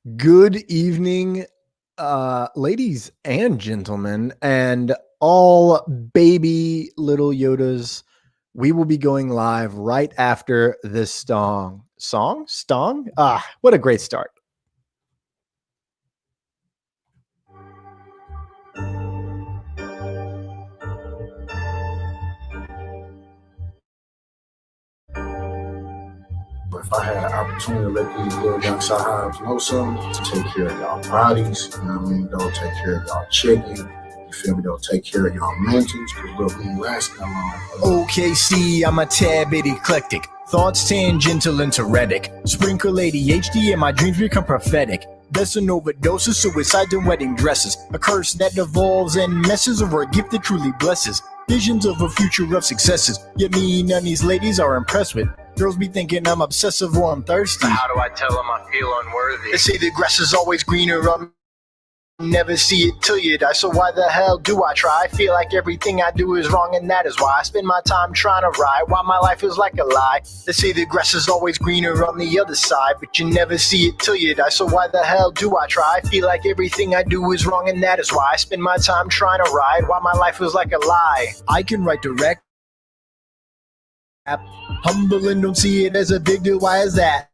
Good evening, ladies and gentlemen, and all baby little Yodas. We will be going live right after this Stong? What a great start. If I had an opportunity to let these little young sahabs know something, to take care of y'all bodies, you know what I mean? Don't take care of y'all chicken. You feel me? Don't take care of y'all mentals, because look, we ain't lasting that long. OKC, I'm a tad bit eclectic. Thoughts tangential and heretic. Sprinkle ADHD and my dreams become prophetic. Best in overdoses, suicides and wedding dresses. A curse that devolves and messes, or a gift that truly blesses. Visions of a future of successes. Yet me, none of these ladies are impressed with. Girls be thinking I'm obsessive or I'm thirsty. How do I tell them I feel unworthy? They say the grass is always greener on. Never see it till you die, so why the hell do I try? I feel like everything I do is wrong, and that is why I spend my time trying to ride, why my life is like a lie. They say the grass is always greener on the other side, but you never see it till you die, so why the hell do I try? I feel like everything I do is wrong, and that is why I spend my time trying to ride, why my life is like a lie. I can write direct, humble and don't see it as a big deal, why is that?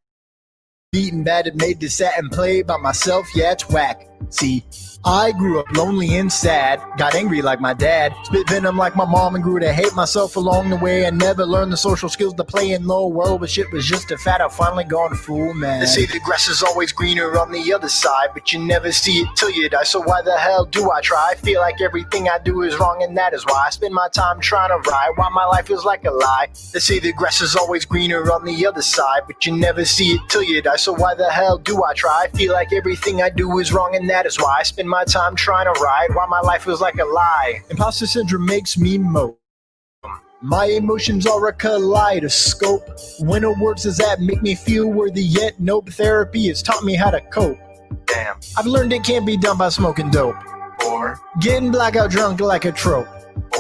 Beaten, battered, made to sat and play by myself, yeah, it's whack. See, I grew up lonely and sad, got angry like my dad, spit venom like my mom, and grew to hate myself along the way. I never learned the social skills to play in the world, but shit was just a fad. I finally gone full mad. They say the grass is always greener on the other side, but you never see it till you die, so why the hell do I try? I feel like everything I do is wrong, and that is why I spend my time trying to ride, why my life is like a lie. They say the grass is always greener on the other side, but you never see it till you die, so why the hell do I try? I feel like everything I do is wrong, and that is why I spend my time trying to ride, why my life feels like a lie. Imposter syndrome makes me mope. My emotions are a kaleidoscope. Winter words does that make me feel worthy yet? Nope, therapy has taught me how to cope. Damn. I've learned it can't be done by smoking dope, Or getting blackout drunk like a trope,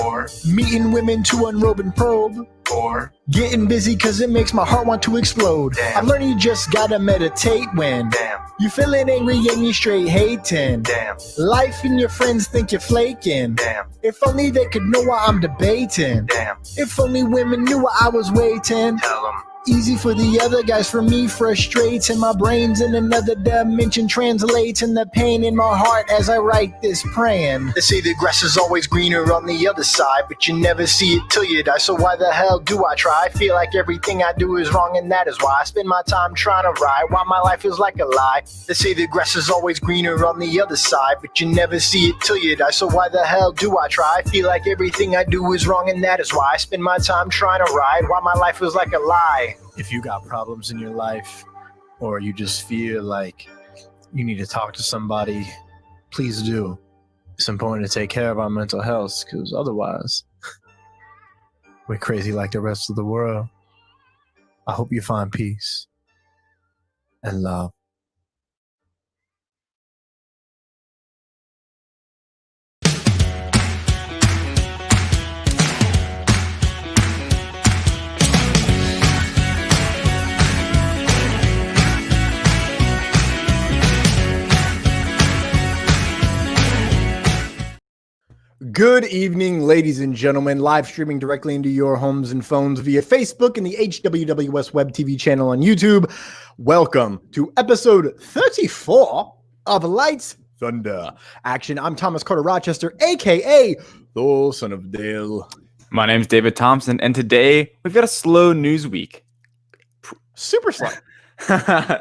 or meeting women to unrobe and probe, or getting busy cause it makes my heart want to explode. Damn. I've learned you just gotta meditate when damn, you feeling angry and you straight hating. damn, Life and your friends think you're flaking. damn, If only they could know why I'm debating. damn. If only women knew what I was waiting. Tell them. Easy for the other guys, for me frustrates, and my brain's in another dimension, translates in the pain in my heart as I write this praying. They say the grass is always greener on the other side, but you never see it till you die, so why the hell do I try? I feel like everything I do is wrong, and that is why I spend my time trying to ride, why my life is like a lie. They say the grass is always greener on the other side, but you never see it till you die, so why the hell do I try? I feel like everything I do is wrong, and that is why I spend my time trying to ride, why my life is like a lie. If you got problems in your life, or you just feel like you need to talk to somebody, please do. It's important to take care of our mental health, because otherwise, we're crazy like the rest of the world. I hope you find peace and love. Good evening, ladies and gentlemen. Live streaming directly into your homes and phones via Facebook and the HWWS WebTV channel on YouTube. Welcome to episode 34 of Lights, Thunder, Action. I'm Thomas Carter Rochester, aka the Son of Dale. My name's David Thompson, and today we've got a slow news week. Super slow.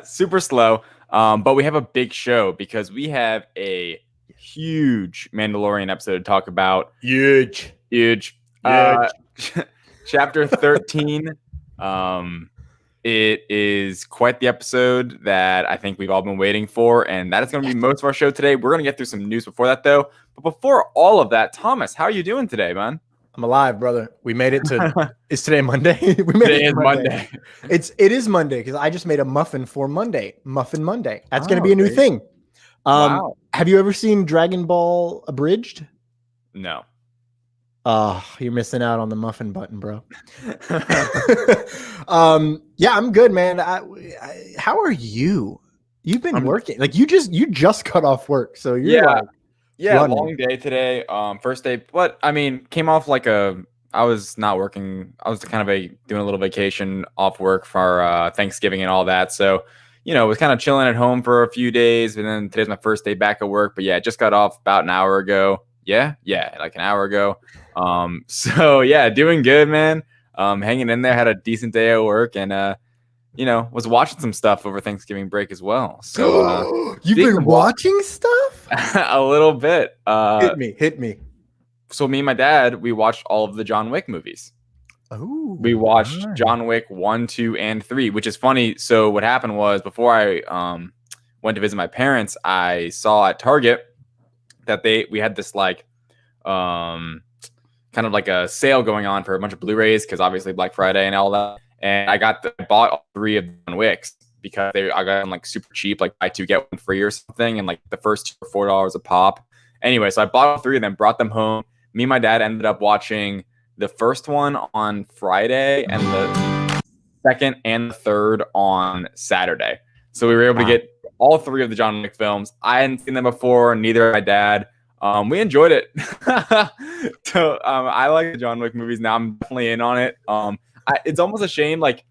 Super slow, but we have a big show because we have a huge Mandalorian episode to talk about. Huge. Chapter 13. It is quite the episode that I think we've all been waiting for, and that is going to be most of our show today. We're going to get through some news before that, though. But before all of that, Thomas, how are you doing today, man? I'm alive, brother. We made it to. Is today Monday? Today is Monday. It is Monday because I just made a muffin for Monday. Muffin Monday. That's going to be a new thing. Wow. Have you ever seen Dragon Ball Abridged? No. Oh, you're missing out on the muffin button, bro. Yeah, I'm good, man. How are you? You've been working. Like you just cut off work. So you're running. Long day today. First day, but I mean, came off like I was not working. I was kind of doing a little vacation off work for Thanksgiving and all that. So, was kind of chilling at home for a few days. And then today's my first day back at work. But yeah, just got off about an hour ago. Yeah, like an hour ago. So yeah, doing good, man. Hanging in there, had a decent day at work and, was watching some stuff over Thanksgiving break as well. So you've been watching stuff? A little bit. Hit me. So me and my dad, we watched all of the John Wick movies. Oh, we watched John Wick 1, 2, and 3, which is funny. So what happened was before I went to visit my parents, I saw at Target that we had this like kind of like a sale going on for a bunch of Blu-rays because obviously Black Friday and all that. And I bought all 3 of John Wicks because I got them like super cheap, like buy 2 get 1 free or something, and like the first 2 were $4 a pop. Anyway, so I bought all 3 of them, brought them home. Me and my dad ended up watching the first one on Friday and the second and the third on Saturday. So we were able to get all 3 of the John Wick films. I hadn't seen them before, neither had my dad. We enjoyed it. So I like the John Wick movies now. I'm definitely in on it. It's almost a shame like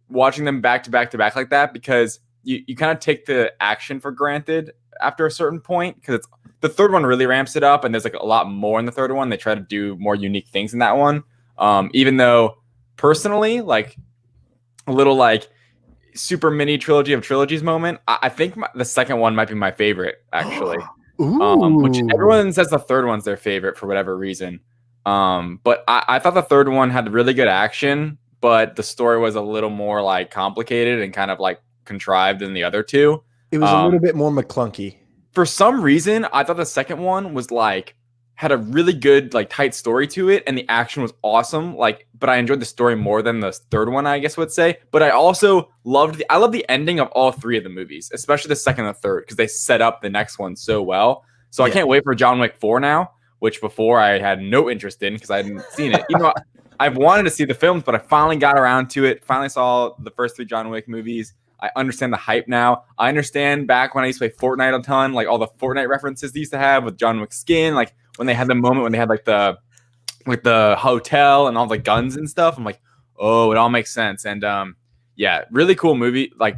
watching them back to back to back like that because you kind of take the action for granted after a certain point because the third one really ramps it up and there's like a lot more in the third one. They try to do more unique things in that one. Even though personally, like a little like super mini trilogy of trilogies moment, I think the second one might be my favorite actually. Which everyone says the third one's their favorite for whatever reason. But I thought the third one had really good action, but the story was a little more like complicated and kind of like contrived than the other 2. It was a little bit more McClunky. For some reason, I thought the second one was like had a really good like tight story to it, and the action was awesome. Like, but I enjoyed the story more than the third one, I guess I would say. But I also loved the ending of all 3 of the movies, especially the second and the third, because they set up the next one so well. So I can't wait for John Wick 4 now, which before I had no interest in because I hadn't seen it. I've wanted to see the films, but I finally got around to it. Finally saw the first 3 John Wick movies. I understand the hype now. I understand back when I used to play Fortnite a ton, like all the Fortnite references they used to have with John Wick's skin, like when they had the moment when they had like the hotel and all the guns and stuff. I'm like, oh, it all makes sense. And really cool movie, like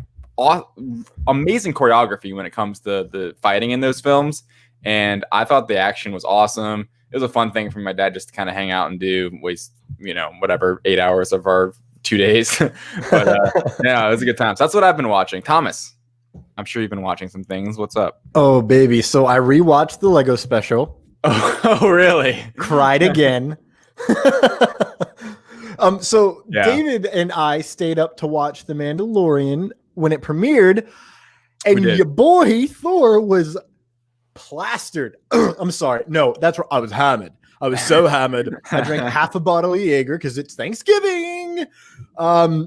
amazing choreography when it comes to the fighting in those films. And I thought the action was awesome. It was a fun thing for my dad just to kind of hang out and waste, whatever 8 hours of our 2 days. But yeah, it was a good time. So that's what I've been watching. Thomas, I'm sure you've been watching some things. What's up? Oh, baby. So I rewatched the Lego special. Oh, really? Cried again. David and I stayed up to watch The Mandalorian when it premiered, and your boy Thor was plastered. I'm sorry. No, that's right. I was hammered. I was so hammered. I drank half a bottle of Jaeger because it's Thanksgiving. I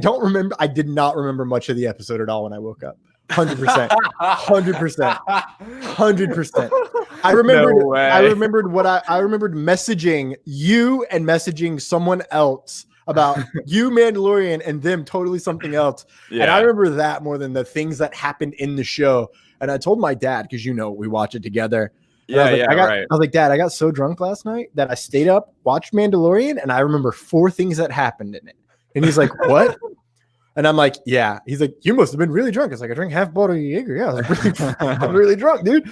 don't remember. I did not remember much of the episode at all when I woke up. 100%. 100%. I remembered. No way. I remembered messaging you and messaging someone else about you, Mandalorian, and them totally something else. Yeah. And I remember that more than the things that happened in the show. And I told my dad because we watch it together. I was like, Dad, I got so drunk last night that I stayed up, watched Mandalorian, and I remember 4 things that happened in it. And he's like, what? And I'm like, yeah. He's like, you must have been really drunk. It's like, I drank half a bottle of Jaeger. Yeah, I'm really drunk, dude.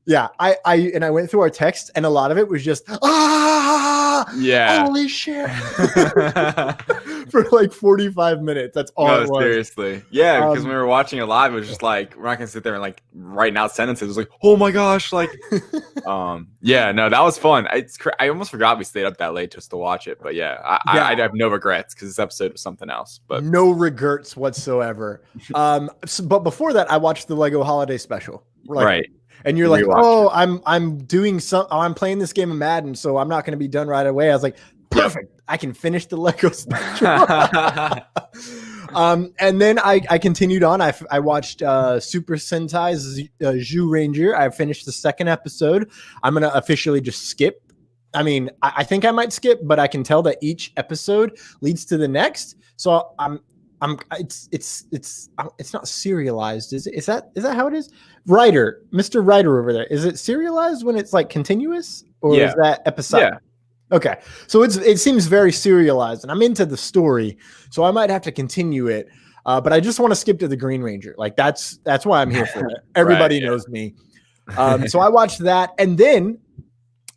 Yeah, I went through our text, and a lot of it was just, holy shit. For like 45 minutes. That's all it was. Seriously. Yeah, because when we were watching it live, it was just like, we're not going to sit there and like write out sentences. It was like, oh my gosh. Like, that was fun. I almost forgot we stayed up that late just to watch it. But I have no regrets because this episode was something else. But no regrets whatsoever. But before that, I watched the Lego Holiday Special. Right. And you're like, oh, I'm playing this game of Madden, so I'm not going to be done right away. I was like, perfect. I can finish the Lego special. And then I continued on. I watched Super Sentai's Zhu Ranger. I finished the 2nd episode. I'm going to officially just skip. I mean, I think I might skip, but I can tell that each episode leads to the next. So I'm It's not serialized, is it? Is that how it is? Mr. Writer over there. Is it serialized when it's like continuous, or is that episodic? Yeah. Okay, so it seems very serialized, and I'm into the story, so I might have to continue it. But I just want to skip to the Green Ranger. Like that's why I'm here for it. Everybody knows me. So I watched that, and then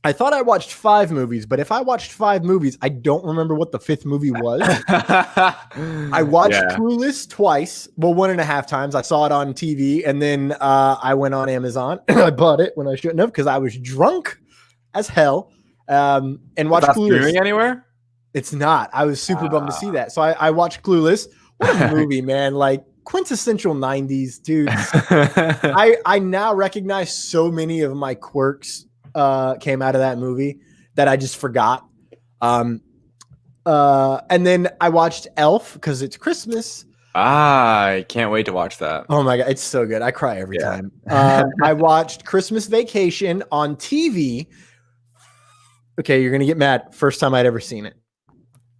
I thought I watched 5 movies, but if I watched 5 movies, I don't remember what the 5th movie was. I watched Clueless twice. Well, 1.5 times. I saw it on TV, and then I went on Amazon. I bought it when I shouldn't have because I was drunk as hell. And watched Clueless. Streaming anywhere? It's not. I was super bummed to see that. So I watched Clueless. What a movie, man. Like quintessential 90s, dude. I now recognize so many of my quirks came out of that movie that I just forgot. And then I watched Elf because it's Christmas. I can't wait to watch that. Oh my God. It's so good. I cry every time. I watched Christmas Vacation on TV. Okay. You're going to get mad. First time I'd ever seen it.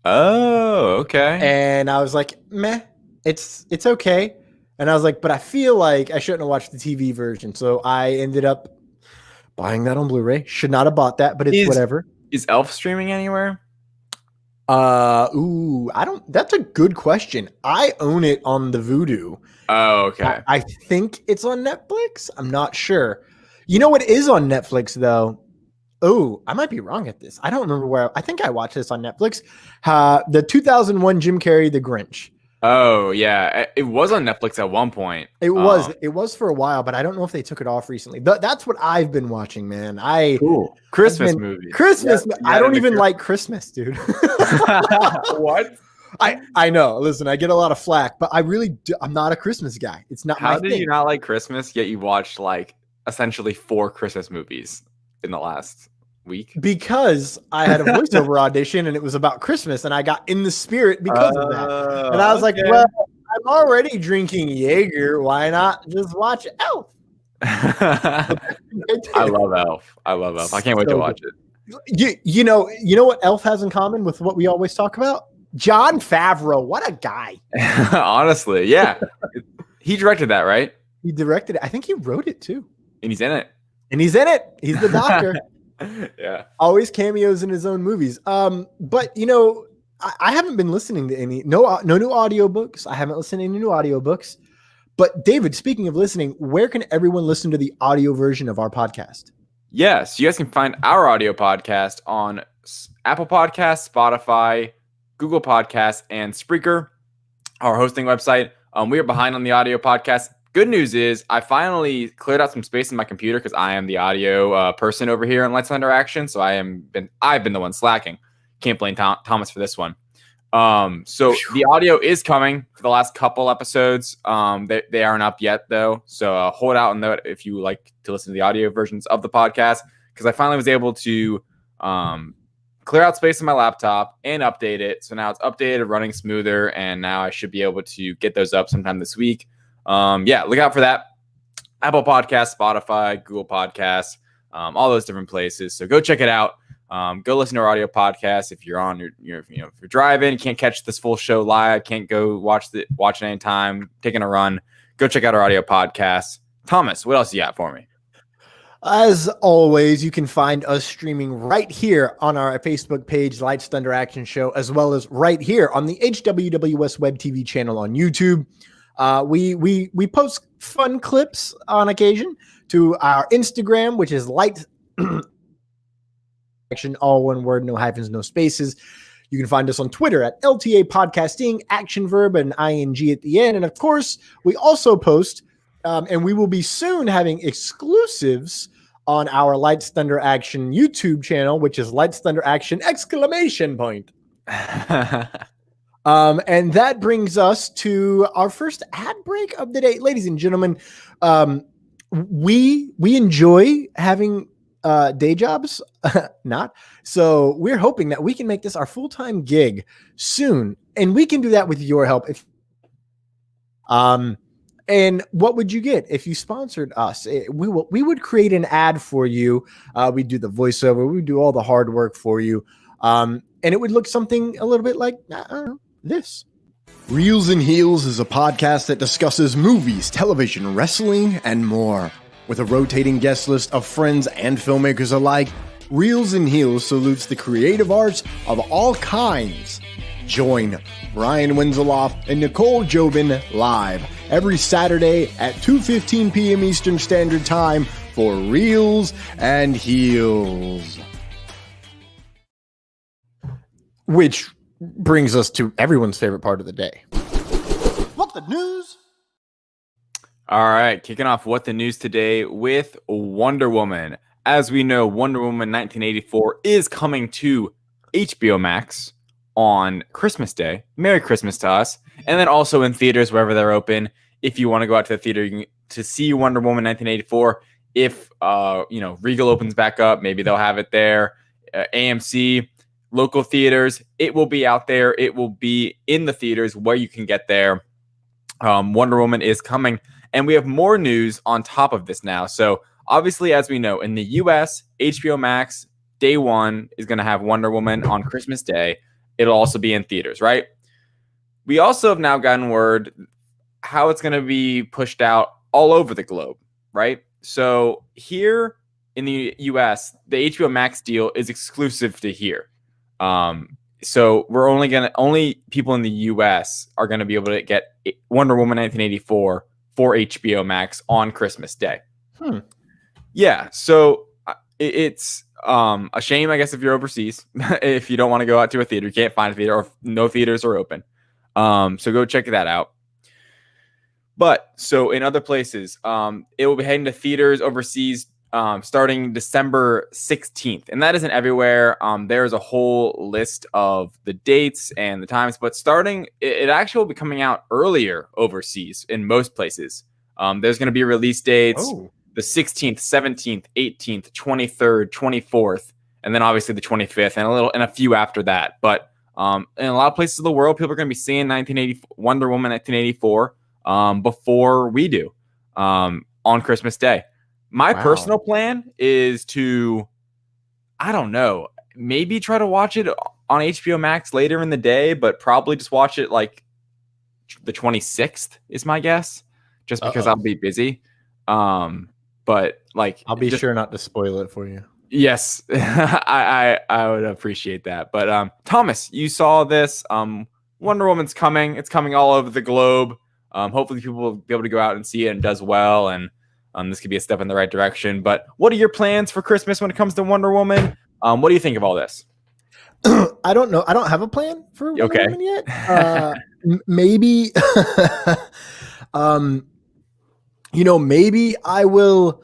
Oh, okay. And I was like, meh, it's okay. And I was like, but I feel like I shouldn't have watched the TV version. So I ended up buying that on Blu-ray. Should not have bought that, but it's whatever. Is Elf streaming anywhere? That's a good question. I own it on the Vudu. Oh, okay. I think it's on Netflix. I'm not sure. You know what is on Netflix though? Oh, I might be wrong at this. I don't remember where. I think I watched this on Netflix. The 2001 Jim Carrey, The Grinch. Oh yeah, it was on Netflix at one point. It was for a while, but I don't know if they took it off recently. That's what I've been watching, man. Cool. Christmas movie. Christmas. I don't even like Christmas, dude. What? I know. Listen, I get a lot of flack, but I really do. I'm not a Christmas guy. It's not. How did you not like Christmas? Yet you watched like essentially 4 Christmas movies in the last week. Because I had a voiceover audition and it was about Christmas, and I got in the spirit because of that. And I was like, well, I'm already drinking Jaeger. Why not just watch Elf? I love Elf. I can't wait to watch it. You know what Elf has in common with what we always talk about? Jon Favreau. What a guy. Honestly, yeah. He directed that, right? He directed it. I think he wrote it too. And he's in it. He's the doctor. Yeah. Always cameos in his own movies. But I haven't been listening to no new audiobooks. I haven't listened to any new audiobooks. But David, speaking of listening, where can everyone listen to the audio version of our podcast? Yes, you guys can find our audio podcast on Apple Podcasts, Spotify, Google Podcasts, and Spreaker, our hosting website. We are behind on the audio podcast. Good news is I finally cleared out some space in my computer because I am the audio person over here in Lights Thunder Action. So I've been the one slacking. Can't blame Thomas for this one. So the audio is coming for the last couple episodes. They aren't up yet though. So hold out on that if you like to listen to the audio versions of the podcast, because I finally was able to clear out space on my laptop and update it. So now it's updated, running smoother, and now I should be able to get those up sometime this week. Look out for that. Apple Podcasts, Spotify, Google Podcasts, all those different places. So go check it out. Go listen to our audio podcast. If you're on if you're driving, can't catch this full show live, can't go watch it anytime, taking a run, go check out our audio podcast. Thomas, what else you got for me? As always, you can find us streaming right here on our Facebook page, Lights Thunder Action Show, as well as right here on the HWWS WebTV channel on YouTube. We post fun clips on occasion to our Instagram, which is Light Action, all one word, no hyphens, no spaces. You can find us on Twitter at LTA Podcasting, action verb and ing at the end. And of course, we also post, and we will be soon having exclusives on our Lights Thunder Action YouTube channel, which is Lights Thunder Action ! And that brings us to our first ad break of the day. Ladies and gentlemen, we enjoy having day jobs, not. So we're hoping that we can make this our full-time gig soon. And we can do that with your help. And what would you get if you sponsored us? We would create an ad for you. We'd do the voiceover. We'd do all the hard work for you. And it would look something a little bit like, I don't know, this. Reels and Heels is a podcast that discusses movies, television, wrestling, and more. With a rotating guest list of friends and filmmakers alike, Reels and Heels salutes the creative arts of all kinds. Join Brian Winzeloff and Nicole Jobin live every Saturday at 2:15 p.m. Eastern Standard Time for Reels and Heels. Which brings us to everyone's favorite part of the day. What the news? All right, kicking off What the News today with Wonder Woman. As we know, Wonder Woman 1984 is coming to HBO Max on Christmas Day. Merry Christmas to us. And then also in theaters wherever they're open. If you want to go out to the theater to see Wonder Woman 1984, if Regal opens back up, maybe they'll have it there. AMC, local theaters, it will be out there. It will be in the theaters where you can get there. Wonder Woman is coming. And we have more news on top of this now. So obviously, as we know, in the US, HBO Max, day one is going to have Wonder Woman on Christmas Day. It'll also be in theaters, right? We also have now gotten word how it's going to be pushed out all over the globe, right? So here in the US, the HBO Max deal is exclusive to here. So we're only people in the US are going to be able to get Wonder Woman 1984 for HBO Max on Christmas Day. Yeah, so it's a shame, I guess, if you're overseas, if you don't want to go out to a theater, you can't find a theater, or no theaters are open. So go check that out. But so in other places, it will be heading to theaters overseas starting December 16th. And that isn't everywhere. There's a whole list of the dates and the times, but starting, it actually will be coming out earlier overseas in most places. There's going to be release dates. The 16th, 17th, 18th, 23rd, 24th, and then obviously the 25th, and a few after that. But in a lot of places of the world, people are going to be seeing Wonder Woman 1984 before we do on Christmas Day. My personal plan is to, I don't know, maybe try to watch it on HBO Max later in the day, but probably just watch it like the 26th is my guess, just because I'll be busy. But like, I'll be sure not to spoil it for you. Yes, I would appreciate that. But Thomas, you saw this. Wonder Woman's coming. It's coming all over the globe. Hopefully people will be able to go out and see it and does well. And this could be a step in the right direction. But what are your plans for Christmas when it comes to Wonder Woman? What do you think of all this? I don't know. I don't have a plan for Wonder Woman yet. Maybe. Maybe I will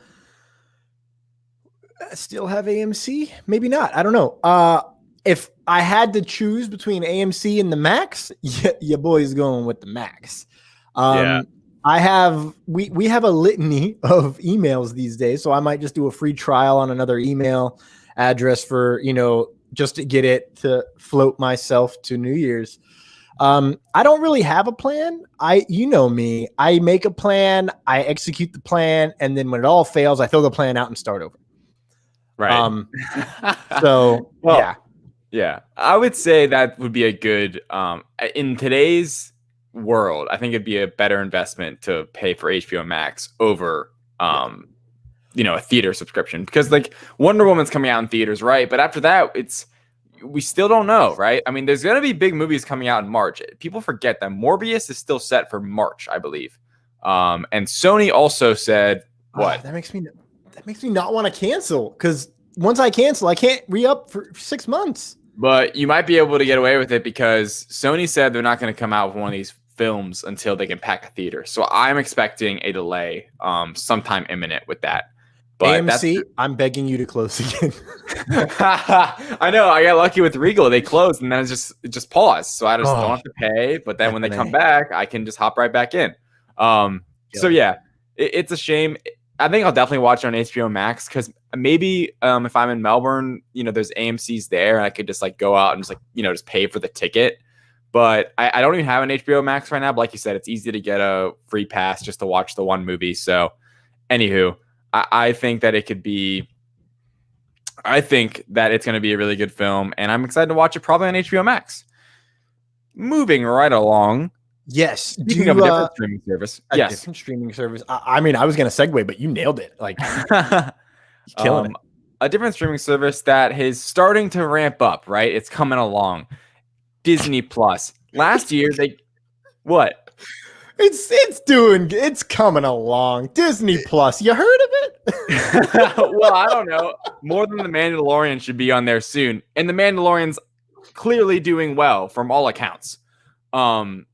still have AMC. Maybe not. I don't know. If I had to choose between AMC and the Max, your boy's going with the Max. We have a litany of emails these days, so I might just do a free trial on another email address for, just to get it to float myself to New Year's. I don't really have a plan. You know me, I make a plan, I execute the plan, and then when it all fails, I throw the plan out and start over. Right. Yeah. I would say that would be a good, in today's world, I think it'd be a better investment to pay for HBO Max over, a theater subscription, because like Wonder Woman's coming out in theaters, right? But after that, we still don't know, right? I mean, there's going to be big movies coming out in March. People forget that Morbius is still set for March, I believe. And Sony also said, what? That makes me not want to cancel, because once I cancel, I can't re-up for 6 months. But you might be able to get away with it because Sony said they're not going to come out with one of these films until they can pack a theater. So I'm expecting a delay sometime imminent with that. But AMC, I'm begging you to close again. I know. I got lucky with Regal. They closed and then it just paused. So I just don't have to pay. But then when they come back, I can just hop right back in. So yeah, it's a shame. I think I'll definitely watch it on HBO Max, because maybe if I'm in Melbourne, there's AMC's there and I could just like go out and just pay for the ticket. But I don't even have an HBO Max right now. But like you said, it's easy to get a free pass just to watch the one movie. So anywho, I think that it's going to be a really good film, and I'm excited to watch it probably on HBO Max. moving right along. Yes. Speaking of a different streaming service. A different streaming service. I mean, I was going to segue, but you nailed it. Like, killing it. A different streaming service that is starting to ramp up, right? It's coming along. Disney Plus. Last year, what? It's coming along. Disney Plus. You heard of it? Well, I don't know. More than The Mandalorian should be on there soon. And The Mandalorian's clearly doing well from all accounts. I'm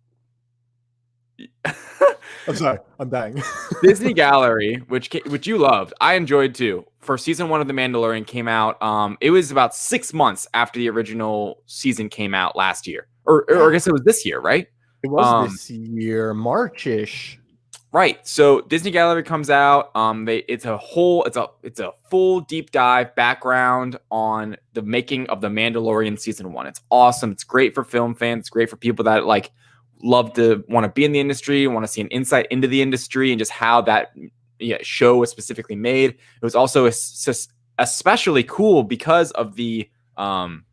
sorry. I'm dying. Disney Gallery, which you loved, I enjoyed too. For season 1 of The Mandalorian came out. It was about 6 months after the original season came out last year, or I guess it was this year, right? It was this year, March-ish. Right. So Disney Gallery comes out. It's a full deep dive background on the making of The Mandalorian season 1. It's awesome. It's great for film fans. It's great for people that like love to want to be in the industry, want to see an insight into the industry and just how that show was specifically made. It was also especially cool because of the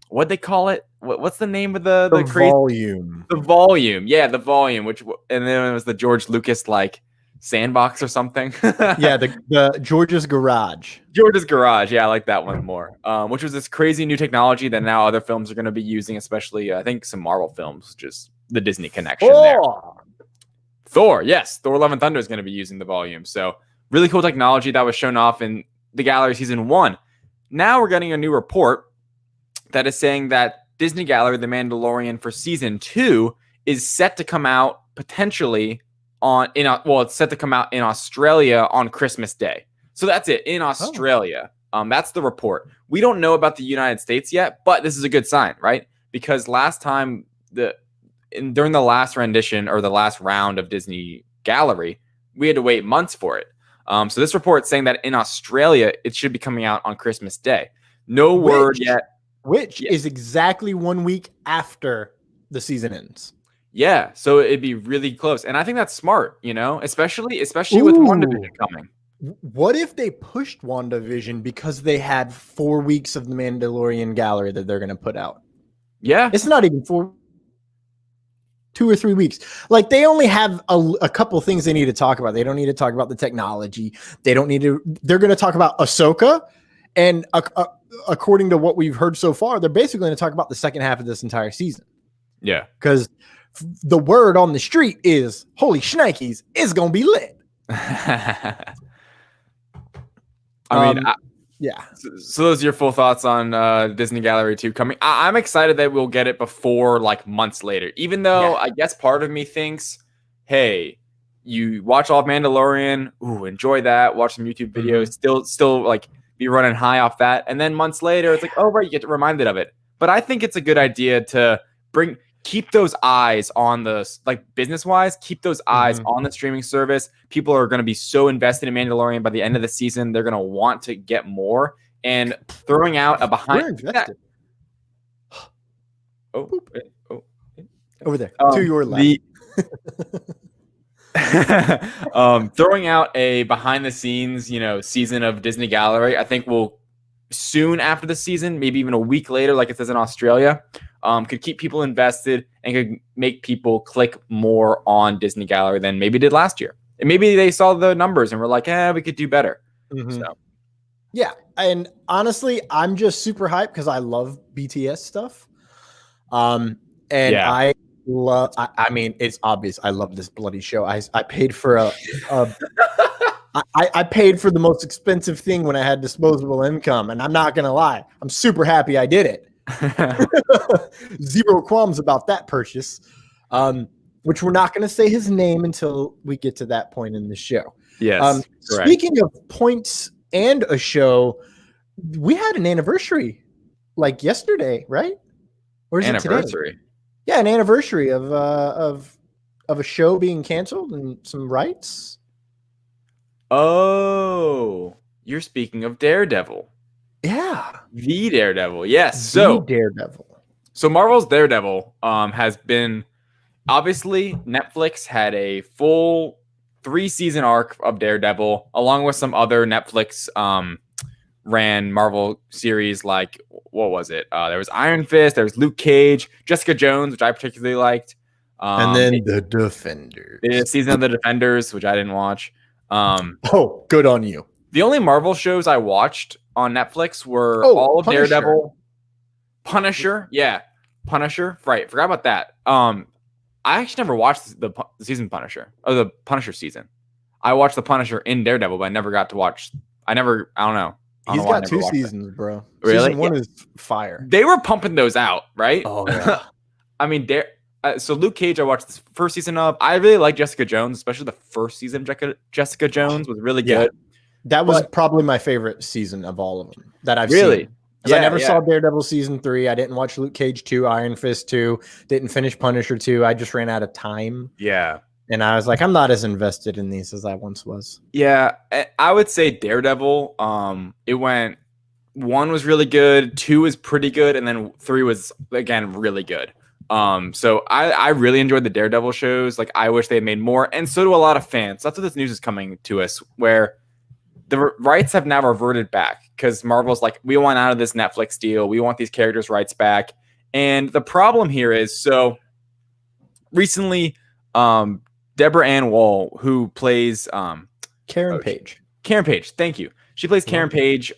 what'd they call it? What's the name of the crazy volume? The volume, yeah, the volume. And then it was the George Lucas like sandbox or something. Yeah, the George's Garage. George's Garage, yeah, I like that one more. Which was this crazy new technology that now other films are going to be using, especially I think some Marvel films, just the Disney connection there. Thor, yes, Thor: Love and Thunder is going to be using the volume. So really cool technology that was shown off in the Gallery season 1. Now we're getting a new report that is saying that Disney Gallery, The Mandalorian for season 2 is set to come out potentially it's set to come out in Australia on Christmas Day. So that's it, in Australia. That's the report. We don't know about the United States yet, but this is a good sign, right? Because last time during the last rendition or the last round of Disney Gallery, we had to wait months for it. So this report saying that in Australia, it should be coming out on Christmas Day. No word yet. Which is exactly 1 week after the season ends. Yeah, so it'd be really close. And I think that's smart, especially with WandaVision coming. What if they pushed WandaVision because they had 4 weeks of the Mandalorian Gallery that they're going to put out? Yeah. It's not even 2 or 3 weeks. Like, they only have a couple things they need to talk about. They don't need to talk about the technology. They're going to talk about Ahsoka. And according to what we've heard so far, they're basically going to talk about the second half of this entire season. Yeah. Because the word on the street is, holy shnikes, it's going to be lit. Yeah. So those are your full thoughts on Disney Gallery 2 coming. I'm excited that we'll get it before like months later, even though I guess part of me thinks, hey, you watch all of Mandalorian, enjoy that, watch some YouTube videos, still like be running high off that. And then months later, it's like, oh, right, you get reminded of it. But I think it's a good idea to keep those eyes on business-wise, keep those eyes on the streaming service. People are going to be so invested in Mandalorian by the end of the season. They're going to want to get more. And throwing out a behind... Over there, to your left. Throwing out a behind-the-scenes, season of Disney Gallery, I think will soon after the season, maybe even a week later, like it says in Australia, could keep people invested and could make people click more on Disney Gallery than maybe did last year. And maybe they saw the numbers and were like, we could do better. So. Yeah. And honestly, I'm just super hyped because I love BTS stuff. I mean, it's obvious. I love this bloody show. I paid for I paid for the most expensive thing when I had disposable income, and I'm not going to lie. I'm super happy I did it. Zero qualms about that purchase, which we're not going to say his name until we get to that point in the show. Yes. Speaking of points and a show, we had an anniversary like yesterday, right? Or is it today? Yeah, an anniversary of a show being canceled and some rights. Oh, you're speaking of Daredevil. Yeah. The Daredevil. Yes. Daredevil. So Marvel's Daredevil has been, obviously Netflix had a full 3-season arc of Daredevil along with some other Netflix ran Marvel series like, what was it? There was Iron Fist, there was Luke Cage, Jessica Jones, which I particularly liked. And then the Defenders. The season of the Defenders, which I didn't watch. Oh, good on you. The only Marvel shows I watched on Netflix were all of Punisher. Daredevil, Punisher. Yeah, Punisher. Right, forgot about that. I actually never watched the season Punisher, or the Punisher season. I watched the Punisher in Daredevil, but I never got to watch. I don't know. He's got 2 seasons, bro. Really? Season 1 is fire. They were pumping those out, right? Oh, yeah. I mean, so Luke Cage, I watched the first season of. I really like Jessica Jones, especially the first season of Jessica Jones was really good. That was probably my favorite season of all of them that I've really seen. Because I never saw Daredevil season 3. I didn't watch Luke Cage 2, Iron Fist 2. Didn't finish Punisher 2. I just ran out of time. Yeah. And I was like, I'm not as invested in these as I once was. Yeah, I would say Daredevil. It went 1 was really good, 2 was pretty good, and then 3 was again really good. So I really enjoyed the Daredevil shows. Like, I wish they had made more, and so do a lot of fans. That's what this news is coming to us, where the rights have now reverted back because Marvel's like, we want out of this Netflix deal. We want these characters' rights back. And the problem here is, so recently, Deborah Ann Woll, who plays Karen Page. Karen Page, thank you. She plays Karen Page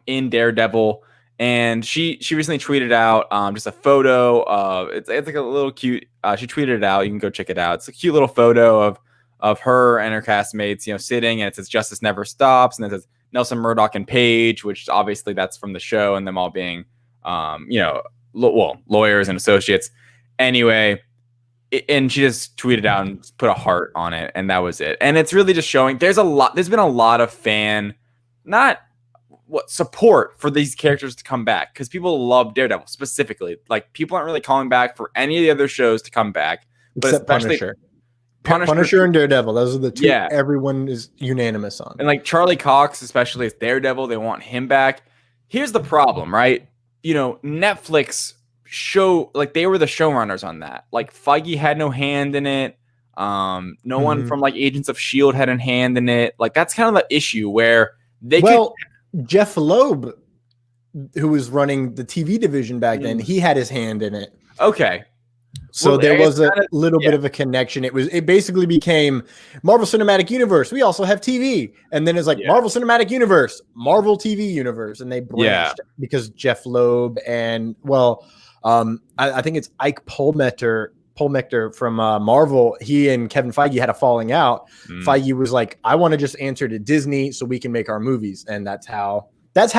in Daredevil, and she recently tweeted out just a photo of it's like a little cute. She tweeted it out. You can go check it out. It's a cute little photo of her and her castmates, sitting, and it says "Justice Never Stops," and it says Nelson Murdoch and Page, which obviously that's from the show, and them all being lawyers and associates. Anyway. And she just tweeted out and put a heart on it, and that was it. And it's really just showing there's been a lot of support for these characters to come back, because people love Daredevil specifically. Like, people aren't really calling back for any of the other shows to come back, but except especially Punisher and Daredevil. Those are the 2 everyone is unanimous on. And like Charlie Cox, especially as Daredevil, they want him back. Here's the problem, right? Netflix show, like, they were the showrunners on that. Like, Feige had no hand in it. No one from like Agents of S.H.I.E.L.D. had a hand in it. Like, that's kind of the issue where Jeff Loeb, who was running the TV division back then, he had his hand in it. Okay. So there was a little bit of a connection. It basically became Marvel Cinematic Universe. We also have TV. And then it's like Marvel Cinematic Universe, Marvel TV Universe. And they branched because Jeff Loeb and I think it's Ike Pomichter from Marvel. He and Kevin Feige had a falling out. Feige was like, I want to just answer to Disney so we can make our movies. And that's how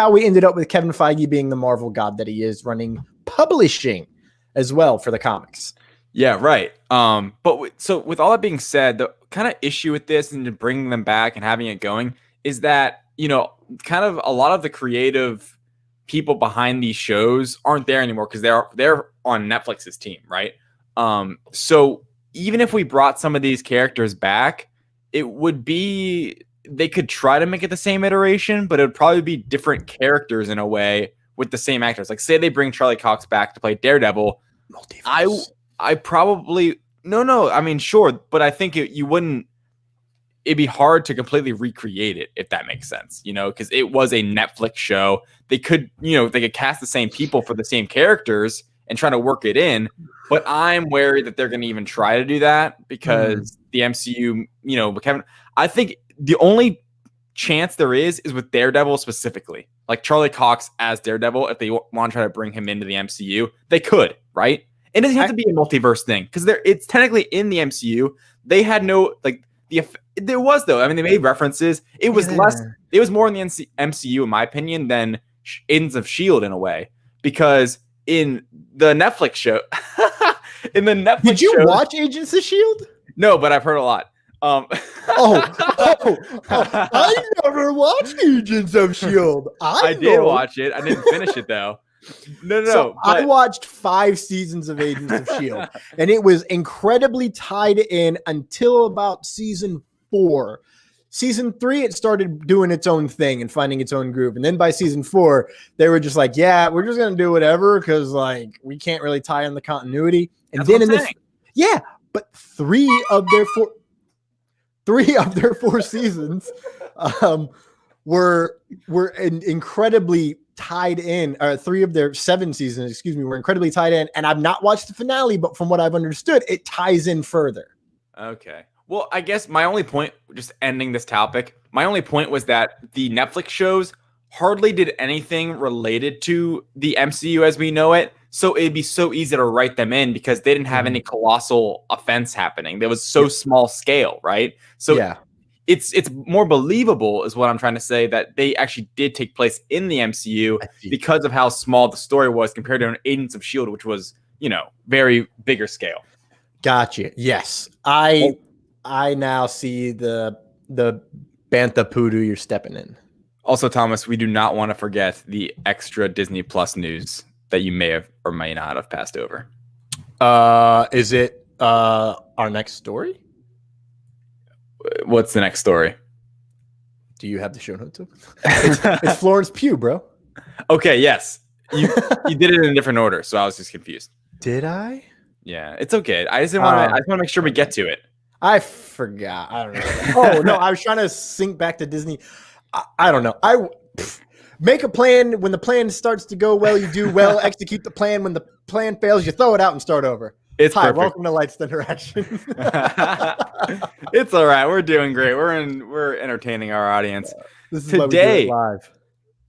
we ended up with Kevin Feige being the Marvel god that he is, running publishing as well for the comics. Yeah, right. So with all that being said, the kind of issue with this and bringing them back and having it going is that, kind of a lot of the creative people behind these shows aren't there anymore because they're on Netflix's team, right? So even if we brought some of these characters back, they could try to make it the same iteration, but it would probably be different characters in a way with the same actors. Like, say they bring Charlie Cox back to play Daredevil. Multiverse. I probably I mean, sure, but I think it'd be hard to completely recreate it, if that makes sense, because it was a Netflix show. They could cast the same people for the same characters and try to work it in, but I'm wary that they're going to even try to do that because the MCU, Kevin, I think the only chance there is with Daredevil specifically, like Charlie Cox as Daredevil. If they want to try to bring him into the MCU, they could, right? It doesn't have to be a multiverse thing because it's technically in the MCU. They had no there was though. I mean, they made references. It was less. It was more in the MCU, in my opinion, than Agents of S.H.I.E.L.D. in a way, because in the Netflix show, did you watch Agents of S.H.I.E.L.D.? No, but I've heard a lot. I never watched Agents of S.H.I.E.L.D. I did watch it. I didn't finish it though. No. I watched 5 seasons of Agents of S.H.I.E.L.D. and it was incredibly tied in until about season 4. Season 3, it started doing its own thing and finding its own groove. And then by season 4, they were just like, yeah, we're just going to do whatever because like we can't really tie in the continuity. And then but 3 of their 4 seasons were incredibly tied in. 3 of their 7 seasons, excuse me, were incredibly tied in. And I've not watched the finale, but from what I've understood, it ties in further. Okay. Well, I guess my only point, just ending this topic, my only point was that the Netflix shows hardly did anything related to the MCU as we know it. So it'd be so easy to write them in because they didn't have any colossal offense happening. There was so small scale, right? So it's more believable is what I'm trying to say, that they actually did take place in the MCU because of how small the story was compared to an Agents of S.H.I.E.L.D., which was, very bigger scale. Gotcha. Yes. I now see the Bantha Poodoo you're stepping in. Also, Thomas, we do not want to forget the extra Disney Plus news that you may have or may not have passed over. Is it our next story? What's the next story? Do you have the show notes open? It's Florence Pugh, bro. Okay, yes. You did it in a different order, so I was just confused. Did I? Yeah, it's okay. I just want to make sure we get to it. I forgot. I don't know. Oh no, I was trying to sync back to Disney. I don't know. Make a plan. When the plan starts to go well, you do well. Execute the plan. When the plan fails, you throw it out and start over. It's Hi, perfect. welcome to Lights Thunder Action. It's all right. We're doing great. We're entertaining our audience. This is Today, why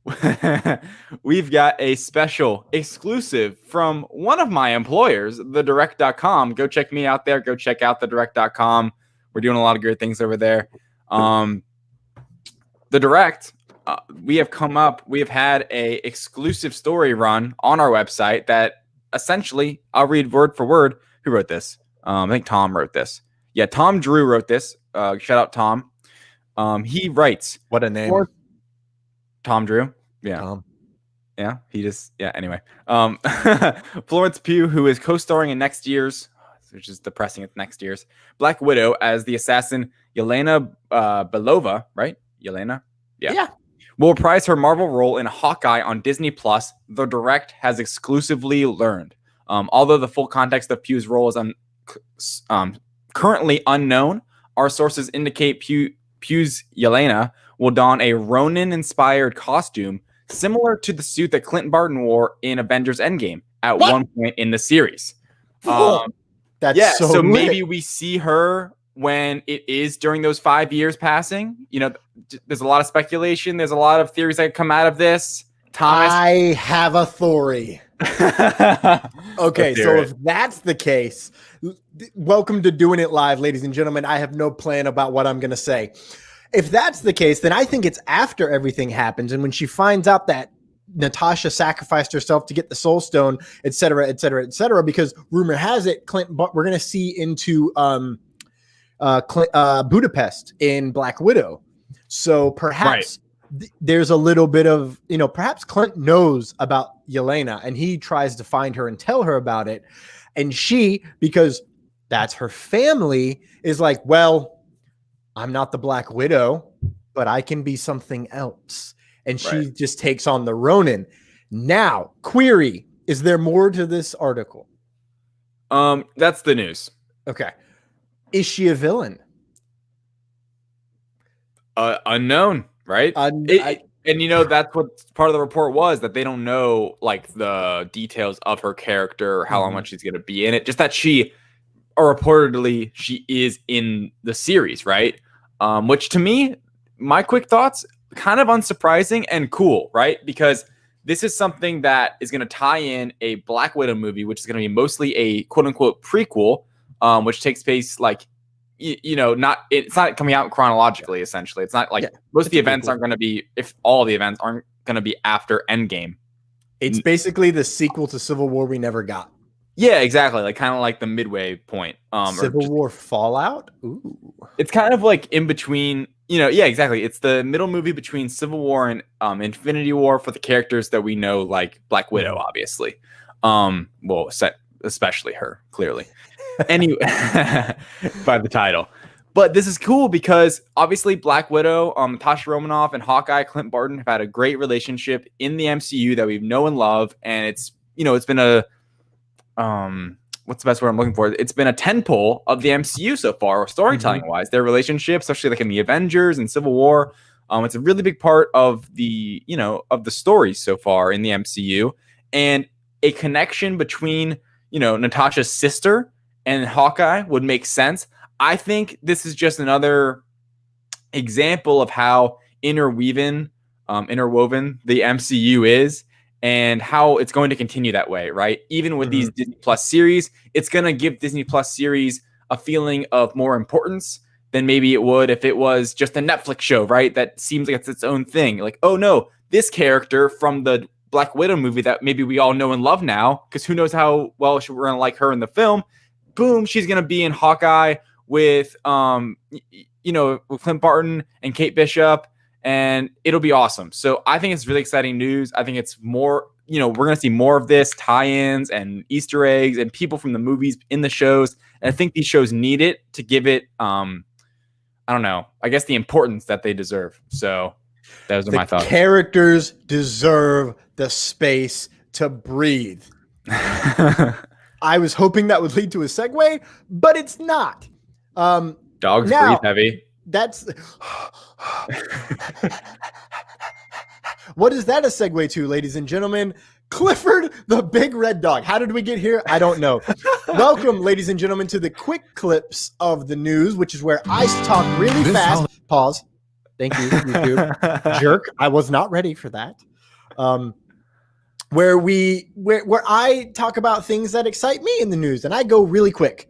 we do it live. We've got a special exclusive from one of my employers, thedirect.com. Go check me out there. Go check out thedirect.com. We're doing a lot of great things over there. The Direct, we have had a exclusive story run on our website that essentially, I'll read word for word. Who wrote this? I think Tom wrote this. Yeah, Tom Drew wrote this. Shout out Tom. He writes. What a name. Tom Drew. Yeah. Tom. Yeah. Anyway. Florence Pugh, who is co-starring in next year's, which is depressing, it's next year's Black Widow as the assassin Yelena Belova, right? Yelena? Yeah. Will reprise her Marvel role in Hawkeye on Disney Plus. The Direct has exclusively learned. Although the full context of Pugh's role is currently unknown, our sources indicate Pugh's Yelena will don a Ronin-inspired costume similar to the suit that Clint Barton wore in Avengers Endgame at one point in the series. That's so lit. Maybe we see her when it is during those 5 years passing. There's a lot of speculation. There's a lot of theories that come out of this. Thomas, I have a theory. Okay, so if that's the case, welcome to Doing It Live, ladies and gentlemen. I have no plan about what I'm going to say. If that's the case, then I think it's after everything happens and when she finds out that Natasha sacrificed herself to get the Soul Stone, et cetera, et cetera, et cetera, because rumor has it, we're going to see into Budapest in Black Widow. So perhaps there's a little bit of, perhaps Clint knows about Yelena and he tries to find her and tell her about it. And she, because that's her family, is like, well, I'm not the Black Widow, but I can be something else. And she just takes on the Ronin. Now, query, is there more to this article? That's the news. Okay. Is she a villain? Unknown, right? That's what part of the report was, that they don't know the details of her character or how long she's going to be in it. Just that reportedly she is in the series, right? Which to me, my quick thoughts, kind of unsurprising and cool, right? Because this is something that is going to tie in a Black Widow movie, which is going to be mostly a quote unquote prequel, which takes place it's not coming out chronologically. Essentially, it's not most of the events aren't going to be. If all the events aren't going to be after Endgame, it's basically the sequel to Civil War we never got. Yeah, exactly. Kind of like the midway point. Civil War Fallout. Ooh, it's kind of like in between. Yeah, exactly. It's the middle movie between Civil War and Infinity War for the characters that we know, like Black Widow, obviously. Especially her, clearly. Anyway, by the title. But this is cool because obviously Black Widow, Natasha Romanoff, and Hawkeye, Clint Barton have had a great relationship in the MCU that we know and love, and it's been a what's the best word I'm looking for? It's been a tentpole of the MCU so far, storytelling wise. Their relationship, especially in the Avengers and Civil War, It's a really big part of the, of the story so far in the MCU, and a connection between, Natasha's sister and Hawkeye would make sense. I think this is just another example of how interwoven the MCU is, and how it's going to continue that way, right? Even with these Disney Plus series, it's going to give Disney Plus series a feeling of more importance than maybe it would if it was just a Netflix show, right? That seems like it's its own thing. Like, oh no, this character from the Black Widow movie that maybe we all know and love now, because who knows how well we're going to like her in the film. Boom, she's going to be in Hawkeye with, with Clint Barton and Kate Bishop, and it'll be awesome. So I think it's really exciting news. I think it's more, we're going to see more of this, tie-ins and Easter eggs and people from the movies in the shows. And I think these shows need it to give it, I don't know, I guess the importance that they deserve. So those are my thoughts. Characters deserve the space to breathe. I was hoping that would lead to a segue, but it's not. Dogs breathe heavy. That's what is that a segue to, ladies and gentlemen? Clifford the Big Red Dog. How did we get here? I don't know. Welcome, ladies and gentlemen, to the quick clips of the news, which is where I talk really fast. Pause. Thank you, YouTube. Jerk. I was not ready for that. Where I talk about things that excite me in the news, and I go really quick.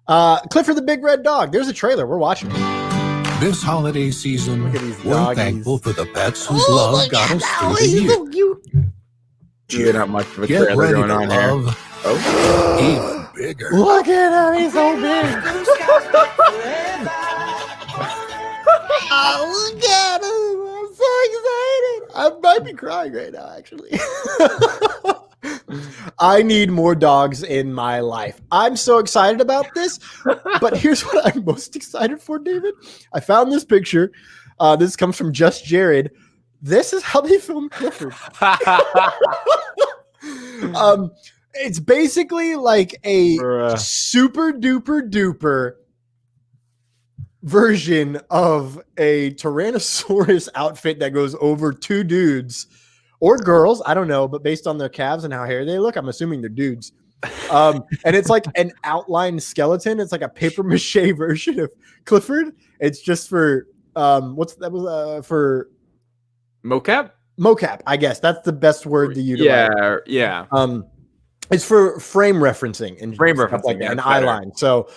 Clifford the Big Red Dog. There's a trailer. We're watching it. This holiday season, we're doggies. thankful for the pets whose love got us through the year. So cute. Yeah, not much of a Get trailer ready going to on here. love even bigger. Look at him. He's so big. Oh, look at him. I'm so excited. I might be crying right now, actually. I need more dogs in my life. I'm so excited about this, but here's what I'm most excited for, David. I found this picture. This comes from Just Jared. This is how they filmed Clifford. It's basically like a super duper duper version of a Tyrannosaurus outfit that goes over two dudes or girls, I don't know, but based on their calves and how hairy they look, I'm assuming they're dudes. And it's like an outline skeleton. It's like a paper mache version of Clifford. It's just for for mocap, I guess. That's the best word to utilize. Yeah. It's for frame referencing and stuff like that, and eye line. So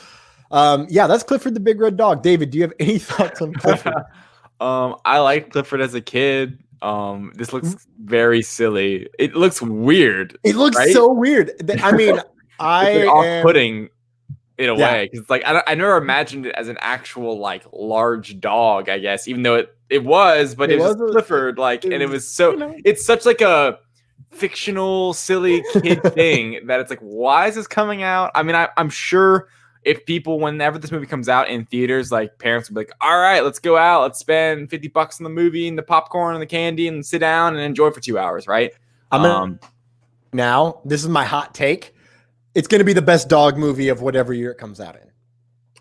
that's Clifford the Big Red Dog. David, do you have any thoughts on Clifford? I liked Clifford as a kid. This looks very silly. It looks weird. It looks so weird. I mean, it's off-putting in a way, because like I never imagined it as an actual like large dog, I guess, even though it was, but it was Clifford, and it was so it's such like a fictional silly kid thing that it's like, why is this coming out? I mean, I'm sure if people, whenever this movie comes out in theaters, like parents will be like, all right, let's go out, let's spend $50 on the movie and the popcorn and the candy and sit down and enjoy for 2 hours, right? Now, this is my hot take. It's going to be the best dog movie of whatever year it comes out in.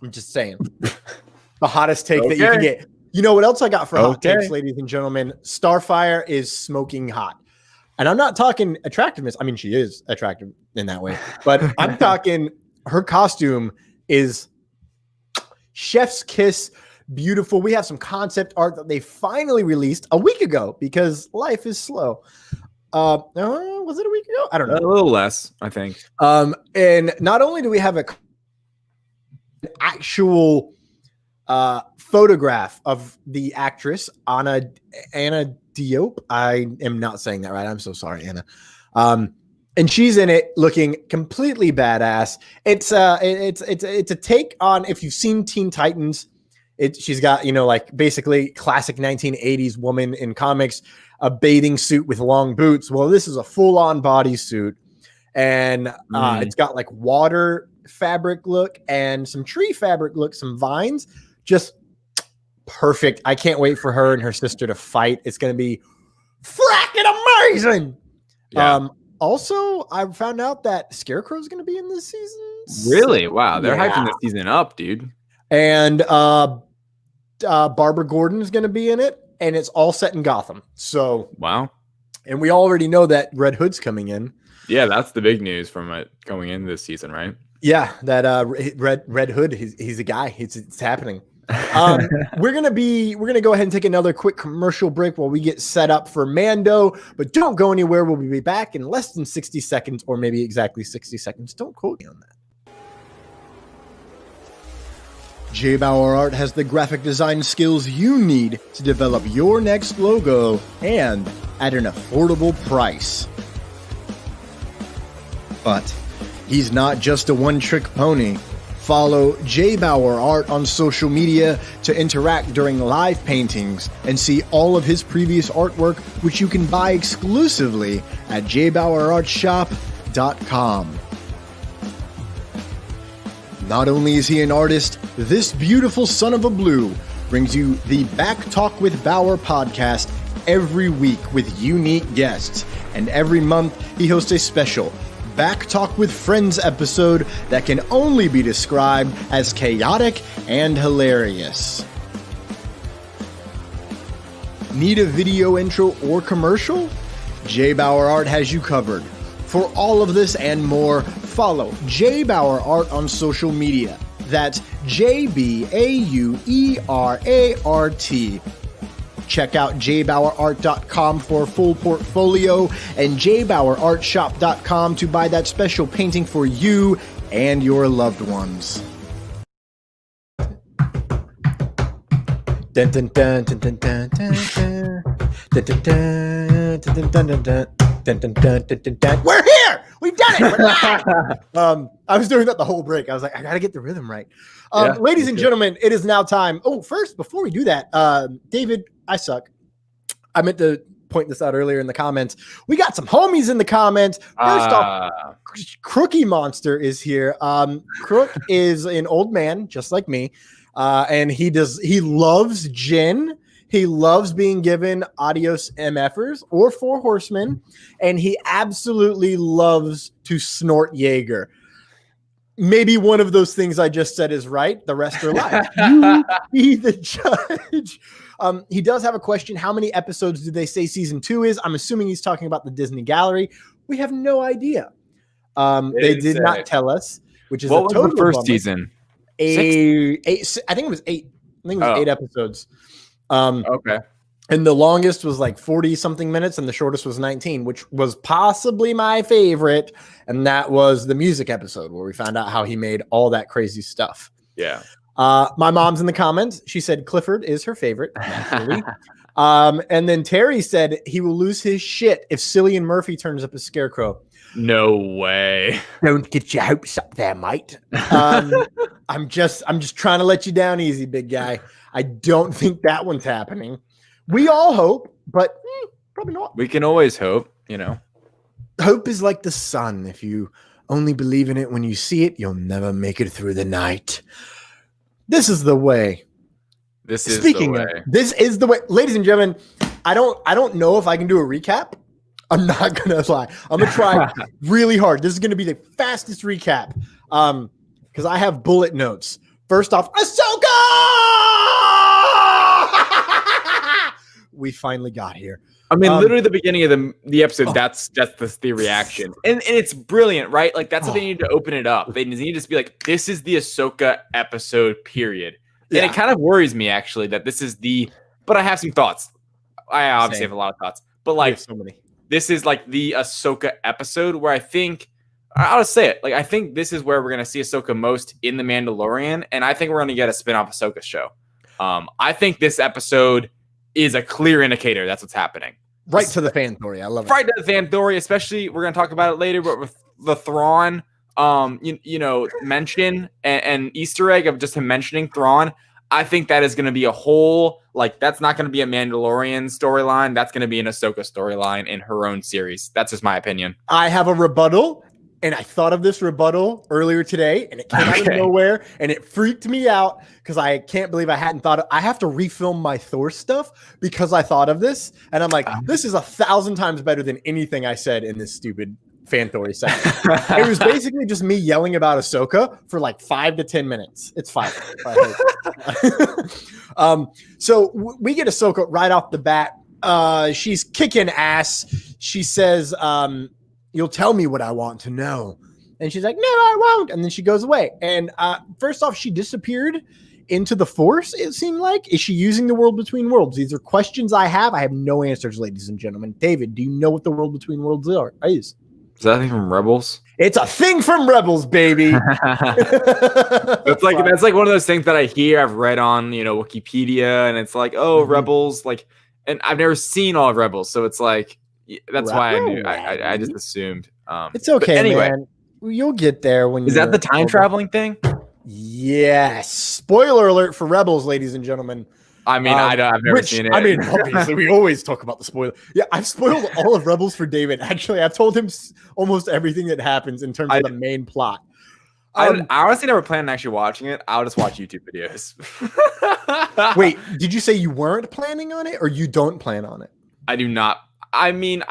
I'm just saying. The hottest take that you can get. You know what else I got for hot takes, ladies and gentlemen? Starfire is smoking hot. And I'm not talking attractiveness. I mean, she is attractive in that way. But I'm talking her costume is chef's kiss, beautiful. We have some concept art that they finally released a week ago because life is slow. Was it a week ago? I don't know. A little less, I think. And not only do we have an actual photograph of the actress Anna Diop. I am not saying that right. I'm so sorry, Anna. And she's in it looking completely badass. It's a take on, if you've seen Teen Titans, she's got, like basically classic 1980s woman in comics, a bathing suit with long boots. Well, this is a full-on bodysuit, and it's got like water fabric look and some tree fabric look, some vines, just perfect. I can't wait for her and her sister to fight. It's going to be fracking amazing. Yeah. Also, I found out that Scarecrow is going to be in this season. Really? Wow. They're hyping this season up, dude. And Barbara Gordon is going to be in it. and it's all set in Gotham. So Wow. and we already know that Red Hood's coming in. Yeah, that's the big news from it going into this season, right? Yeah, that Red Hood, he's a guy. It's happening. We're gonna go ahead and take another quick commercial break while we get set up for Mando, but don't go anywhere. We'll be back in less than 60 seconds, or maybe exactly 60 seconds. Don't quote me on that. JBauerArt has the graphic design skills you need to develop your next logo, and at an affordable price. But he's not just a one-trick pony. Follow JBauerArt on social media to interact during live paintings and see all of his previous artwork, which you can buy exclusively at JBauerArtShop.com. Not only is he an artist, this beautiful son of a blue brings you the Back Talk with Bauer podcast every week with unique guests. And every month he hosts a special Back Talk with Friends episode that can only be described as chaotic and hilarious. Need a video intro or commercial? JBauerArt has you covered. For all of this and more, follow JBauerArt on social media. That's JBauerArt. Check out JBauerArt.com for a full portfolio and JBauerArtShop.com to buy that special painting for you and your loved ones. Dun, dun, dun, dun, dun, dun, dun, dun. Dun, dun, dun, dun, dun, dun, dun. Dun, dun, dun, dun, dun, dun. We're here! We've done it! We're live! I was doing that the whole break. I was like, I gotta get the rhythm right. Ladies and gentlemen, it is now time. Oh, first, before we do that, David, I suck. I meant to point this out earlier in the comments. We got some homies in the comments. First off, Crookie Monster is here. Crook is an old man, just like me. And he loves gin. He loves being given Adios MFers or Four Horsemen, and he absolutely loves to snort Jaeger. Maybe one of those things I just said is right. The rest are lies. You be the judge. He does have a question. How many episodes do they say season 2 is? I'm assuming he's talking about the Disney Gallery. We have no idea. They did not tell us, which is what a was total the first bummer. Season? Eight, I think it was 8. I think it was 8 episodes. Okay. And the longest was like 40 something minutes and the shortest was 19, which was possibly my favorite. And that was the music episode where we found out how he made all that crazy stuff. Yeah. My mom's in the comments. She said Clifford is her favorite. Naturally. And then Terry said he will lose his shit if Cillian Murphy turns up as Scarecrow. No way. Don't get your hopes up there, mate. I'm just trying to let you down easy, big guy. I don't think that one's happening. We all hope, but probably not. We can always hope, you know. Hope is like the sun. If you only believe in it when you see it, you'll never make it through the night. This is the way. This is Speaking the of, way. this is the way. Ladies and gentlemen, I don't know if I can do a recap. I'm not gonna lie. I'm gonna try really hard. This is gonna be the fastest recap. Because I have bullet notes. First off, Ahsoka! We finally got here. I mean, literally the beginning of the episode, that's the reaction. And it's brilliant, right? Like, that's what they need to open it up. They need to just be like, this is the Ahsoka episode, period. And it kind of worries me, actually, that this is but I have some thoughts. I obviously have a lot of thoughts. But, like, so many. This is, like, the Ahsoka episode where I think, I'll just say it. Like, I think this is where we're going to see Ahsoka most in The Mandalorian. And I think we're going to get a spin-off Ahsoka show. I think this episode is a clear indicator that's what's happening. Right to the fan theory. I love it. Right to the fan theory, especially we're going to talk about it later, but with the Thrawn, mention and Easter egg of just him mentioning Thrawn, I think that is going to be a whole, like, that's not going to be a Mandalorian storyline. That's going to be an Ahsoka storyline in her own series. That's just my opinion. I have a rebuttal. And I thought of this rebuttal earlier today, and it came out of nowhere, and it freaked me out because I can't believe I hadn't thought of. I have to refilm my Thor stuff because I thought of this, and I'm like, this is 1,000 times better than anything I said in this stupid fan theory section. It was basically just me yelling about Ahsoka for like 5 to 10 minutes. It's fine. So we get Ahsoka right off the bat. She's kicking ass. She says, you'll tell me what I want to know. And she's like, no, I won't. And then she goes away. And first off, she disappeared into the Force, it seemed like. Is she using the world between worlds? These are questions I have. I have no answers, ladies and gentlemen. David, do you know what the world between worlds is? Is that thing from Rebels? It's a thing from Rebels, baby. That's like one of those things that I hear, I've read on, Wikipedia, and it's like, oh, Rebels, like, and I've never seen all of Rebels, so it's like that's why I knew. I just assumed. It's okay, anyway, man. You'll get there when. Is that the time traveling thing? Yes. Spoiler alert for Rebels, ladies and gentlemen. I mean, I've never seen it. I mean, obviously, we always talk about the spoiler. Yeah, I've spoiled all of Rebels for David. Actually, I've told him almost everything that happens in terms of the main plot. I honestly never planned on actually watching it. I'll just watch YouTube videos. Wait, did you say you weren't planning on it, or you don't plan on it? I do not. I mean,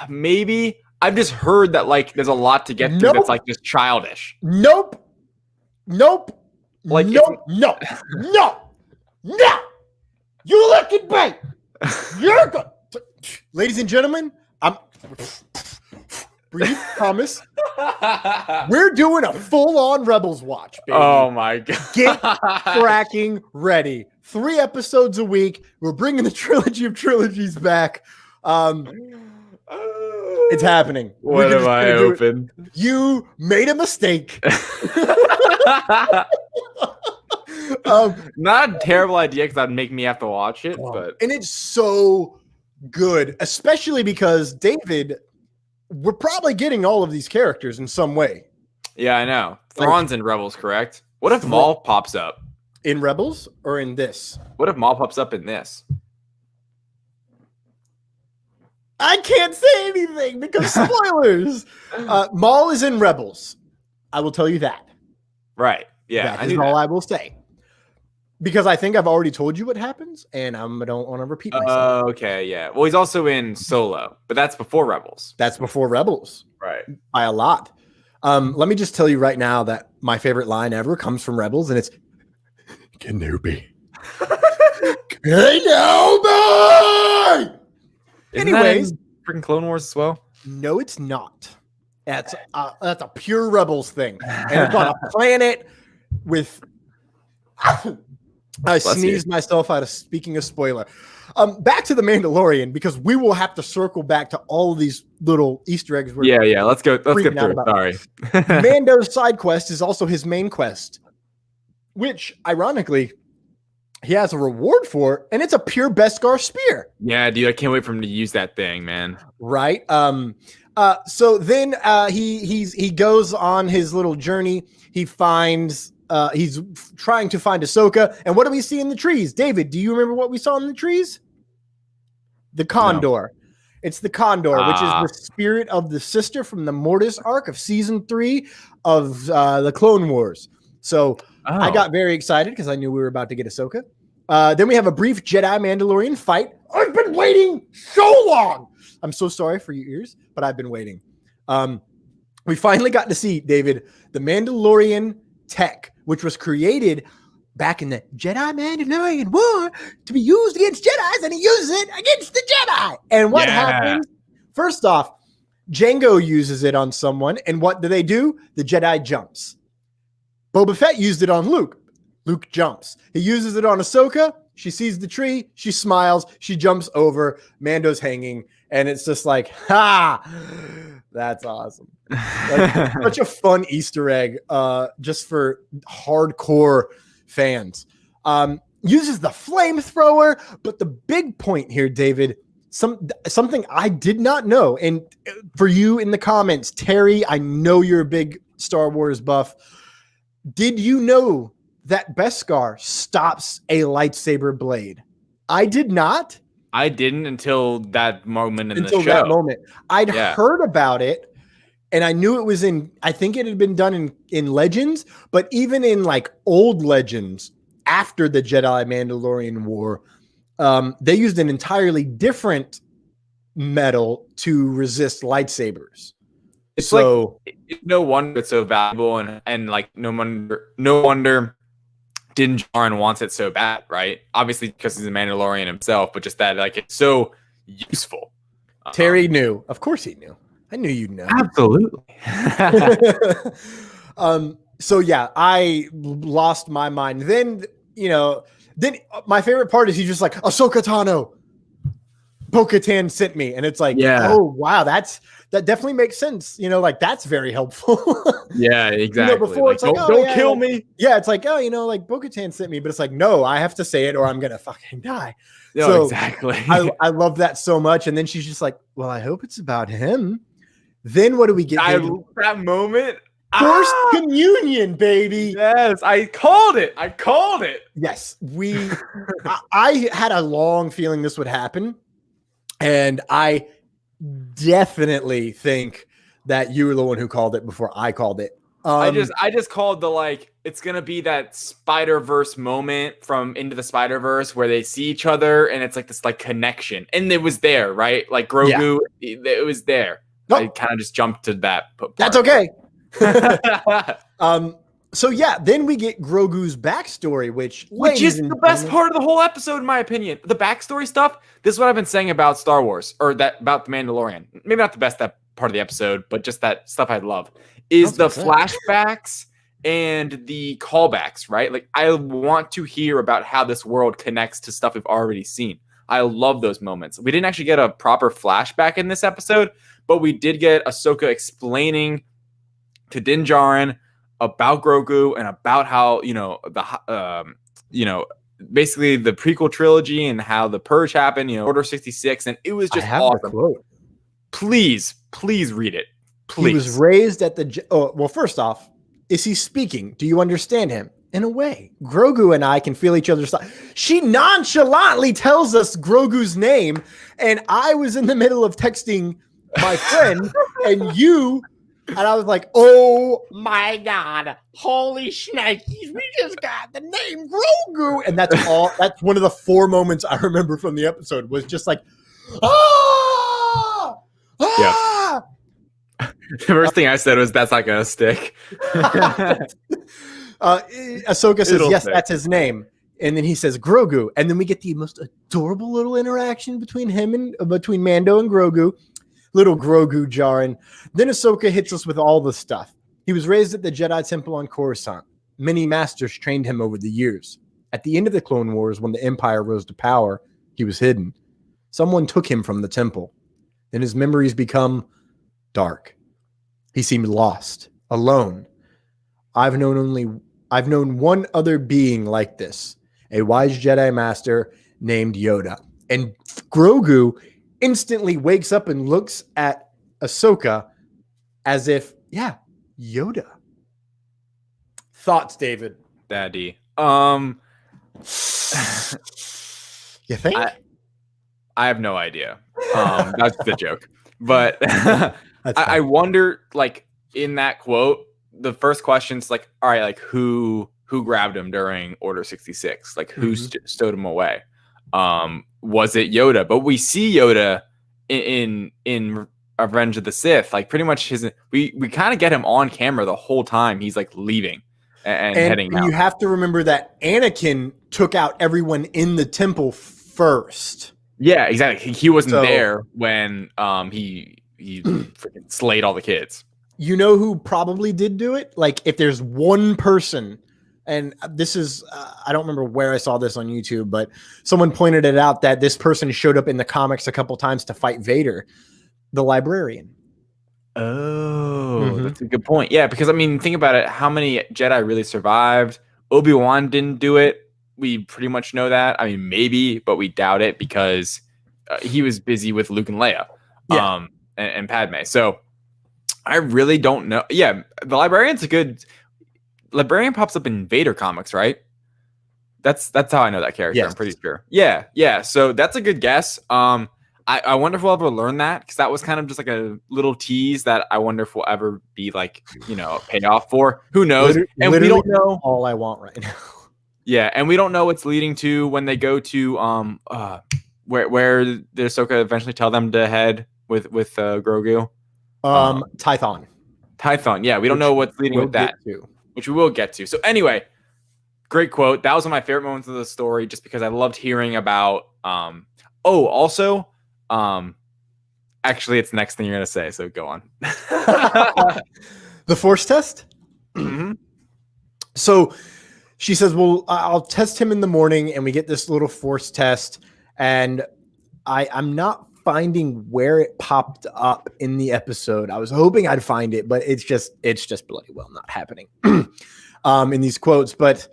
maybe I've just heard that like there's a lot to get through that's like just childish. Nope. Like no. You looking bait. You're good. Ladies and gentlemen, breathe, Thomas. We're doing a full-on Rebels watch, baby. Oh my god. Get cracking ready. 3 episodes a week. We're bringing the trilogy of trilogies back. It's happening. What am I open? You made a mistake. Not a terrible idea because that'd make me have to watch it, and it's so good, especially because David, we're probably getting all of these characters in some way. Yeah, I know. Thrawn's in Rebels, correct? What if Maul pops up in Rebels or in this? What if Maul pops up in this? I can't say anything because spoilers. Maul is in Rebels. I will tell you that. Right. Yeah. That is all I will say. Because I think I've already told you what happens, and I don't want to repeat myself. Okay, yeah. Well, he's also in Solo, but that's before Rebels. That's before Rebels. Right. By a lot. Let me just tell you right now that my favorite line ever comes from Rebels, and it's Kenobi. Kenobi! Anyways, freaking Clone Wars as well. No, it's not. That's a pure Rebels thing, and it's on a planet with. I sneezed myself out of speaking of spoiler. Back to the Mandalorian, because we will have to circle back to all of these little Easter eggs. Yeah. Let's get through it. Sorry. Mando's side quest is also his main quest, which ironically he has a reward for, and it's a pure Beskar spear. Yeah, dude, I can't wait for him to use that thing, man. Right. So then he goes on his little journey. He finds. He's trying to find Ahsoka. And what do we see in the trees? David, do you remember what we saw in the trees? The Condor. No. It's the Condor, which is the spirit of the sister from the Mortis arc of season 3 of the Clone Wars. So I got very excited because I knew we were about to get Ahsoka. Then we have a brief Jedi Mandalorian fight. I've been waiting so long. I'm so sorry for your ears, but I've been waiting. We finally got to see, David, the Mandalorian tech, which was created back in the Jedi Mandalorian War to be used against Jedis, and he uses it against the Jedi. And what happens? First off, Jango uses it on someone, and what do? The Jedi jumps. Boba Fett used it on Luke. Luke jumps. He uses it on Ahsoka. She sees the tree. She smiles. She jumps over. Mando's hanging, and it's just like, ha! That's awesome. Like, such a fun Easter egg, just for hardcore fans. Uses the flamethrower, but the big point here, David, something I did not know, and for you in the comments, Terry, I know you're a big Star Wars buff. Did you know that Beskar stops a lightsaber blade? I did not. I didn't until that moment in the show. Until that moment. I'd heard about it, and I knew it was I think it had been done in Legends, but even in like old Legends after the Jedi Mandalorian War, they used an entirely different metal to resist lightsabers. It's So it's no wonder it's so valuable, and like no wonder Din Djarin wants it so bad, right? Obviously because he's a Mandalorian himself, but just that like it's so useful. Terry knew. Of course he knew. I knew you'd know. Absolutely. So yeah, I lost my mind. Then my favorite part is he's just like, Ahsoka Tano, Bo-Katan sent me. And it's like, Yeah. oh wow, that definitely makes sense. Like that's very helpful. Yeah, exactly. Before it's like, don't kill me. Yeah, it's like, like Bo-Katan sent me, but it's like, no, I have to say it or I'm gonna fucking die. No, So, exactly. I love that so much. And then she's just like, well, I hope it's about him. Then what do we get? That moment. Forced communion, baby. Yes, I called it. Yes, I had a long feeling this would happen, and I definitely think that you were the one who called it before I called it. I just called it's gonna be that Spider-Verse moment from Into the Spider-Verse where they see each other and it's like this like connection, and it was there, right? Like Grogu, it was there. Oh. I kind of just jumped to that part. That's okay. So yeah, then we get Grogu's backstory, which is the best part of the whole episode, in my opinion. The backstory stuff. This is what I've been saying about Star Wars, or about the Mandalorian. Maybe not the best that part of the episode, but just that stuff I love is the flashbacks and the callbacks. Right? Like I want to hear about how this world connects to stuff we've already seen. I love those moments. We didn't actually get a proper flashback in this episode, but we did get Ahsoka explaining to Din Djarin about Grogu and about how basically the prequel trilogy and how the purge happened. Order 66, and it was just awesome. Quote. Please read it. Please. He was raised at well, first off, is he speaking? Do you understand him? In a way, Grogu and I can feel each other's thoughts. She nonchalantly tells us Grogu's name, and I was in the middle of texting my friend, and I was like, oh my God, holy shnikes, we just got the name Grogu. And that's one of the 4 moments I remember from the episode was just like, yeah. The first thing I said was, that's not going to stick. Ahsoka says, yes, that's his name. And then he says Grogu. And then we get the most adorable little interaction between Mando and Grogu. Little Grogu Djarin. Then Ahsoka hits us with all the stuff. He was raised at the Jedi Temple on Coruscant. Many masters trained him over the years. At the end of the Clone Wars, when the Empire rose to power, he was hidden. Someone took him from the temple. Then his memories become dark. He seemed lost, alone. I've known one other being like this, a wise Jedi master named Yoda. And Grogu instantly wakes up and looks at Ahsoka as if, yeah, Yoda. Thoughts, David? Daddy. You think? I have no idea. That's the joke. But I wonder, like, in that quote, the first question's like, all right, like who grabbed him during Order 66? Like who stowed him away? Was it Yoda? But we see Yoda in Revenge of the Sith. Like pretty much we kind of get him on camera the whole time. He's like leaving and heading out. You have to remember that Anakin took out everyone in the temple first. Yeah, exactly. He wasn't there when he freaking slayed all the kids. You know who probably did do it? Like if there's one person, and this is, I don't remember where I saw this on YouTube, but someone pointed it out that this person showed up in the comics a couple times to fight Vader, the librarian. Oh, that's a good point. Yeah, because I mean, think about it. How many Jedi really survived? Obi-Wan didn't do it. We pretty much know that. I mean, maybe, but we doubt it because he was busy with Luke and Leia, and Padme. So I really don't know. Yeah, the librarian's a good. Librarian pops up in Vader comics, right? That's how I know that character. Yes. I'm pretty sure. Yeah. So that's a good guess. I wonder if we'll ever learn that, because that was kind of just like a little tease that I wonder if we'll ever be like, a payoff for. Who knows? And we don't know all I want right now. Yeah, and we don't know what's leading to when they go to where the Ahsoka eventually tell them to head with Grogu. Tython. Tython. Yeah, we don't know what's leading with that, which we will get to. So anyway, great quote. That was one of my favorite moments of the story, just because I loved hearing about. Actually, it's the next thing you're gonna say. So go on. The force test. Mm-hmm. So she says, well, I'll test him in the morning, and we get this little force test, and I'm not finding where it popped up in the episode. I was hoping I'd find it, but it's just bloody well not happening in these quotes. But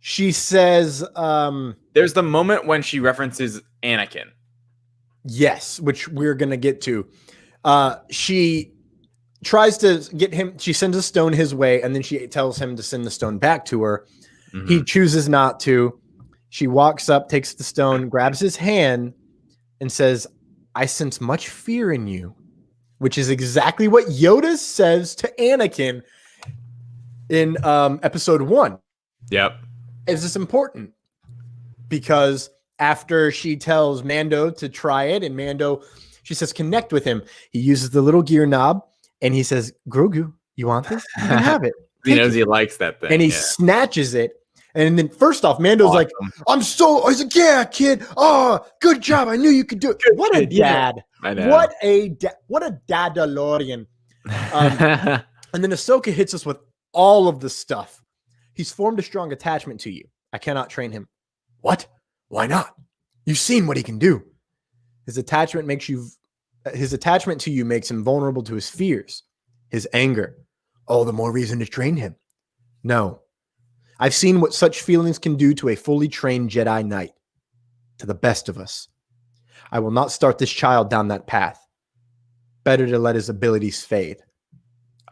she says, there's the moment when she references Anakin. Yes, which we're going to get to. She tries to get him. She sends a stone his way, and then she tells him to send the stone back to her. Mm-hmm. He chooses not to. She walks up, takes the stone, grabs his hand, and says, I sense much fear in you, which is exactly what Yoda says to Anakin in episode 1. Yep. Is this important? Because after she tells Mando to try it, and Mando, she says, connect with him. He uses the little gear knob, and he says, Grogu, you want this? You can have it. He knows he likes that thing. And he snatches it. And then first off, Mando's like, he's like, yeah, kid. Oh, good job. I knew you could do it. What a dad. I know. What a Dadalorian. And then Ahsoka hits us with all of the stuff. He's formed a strong attachment to you. I cannot train him. What? Why not? You've seen what he can do. His attachment to you makes him vulnerable to his fears, his anger. All the more reason to train him. No. I've seen what such feelings can do to a fully trained Jedi Knight. To the best of us. I will not start this child down that path. Better to let his abilities fade.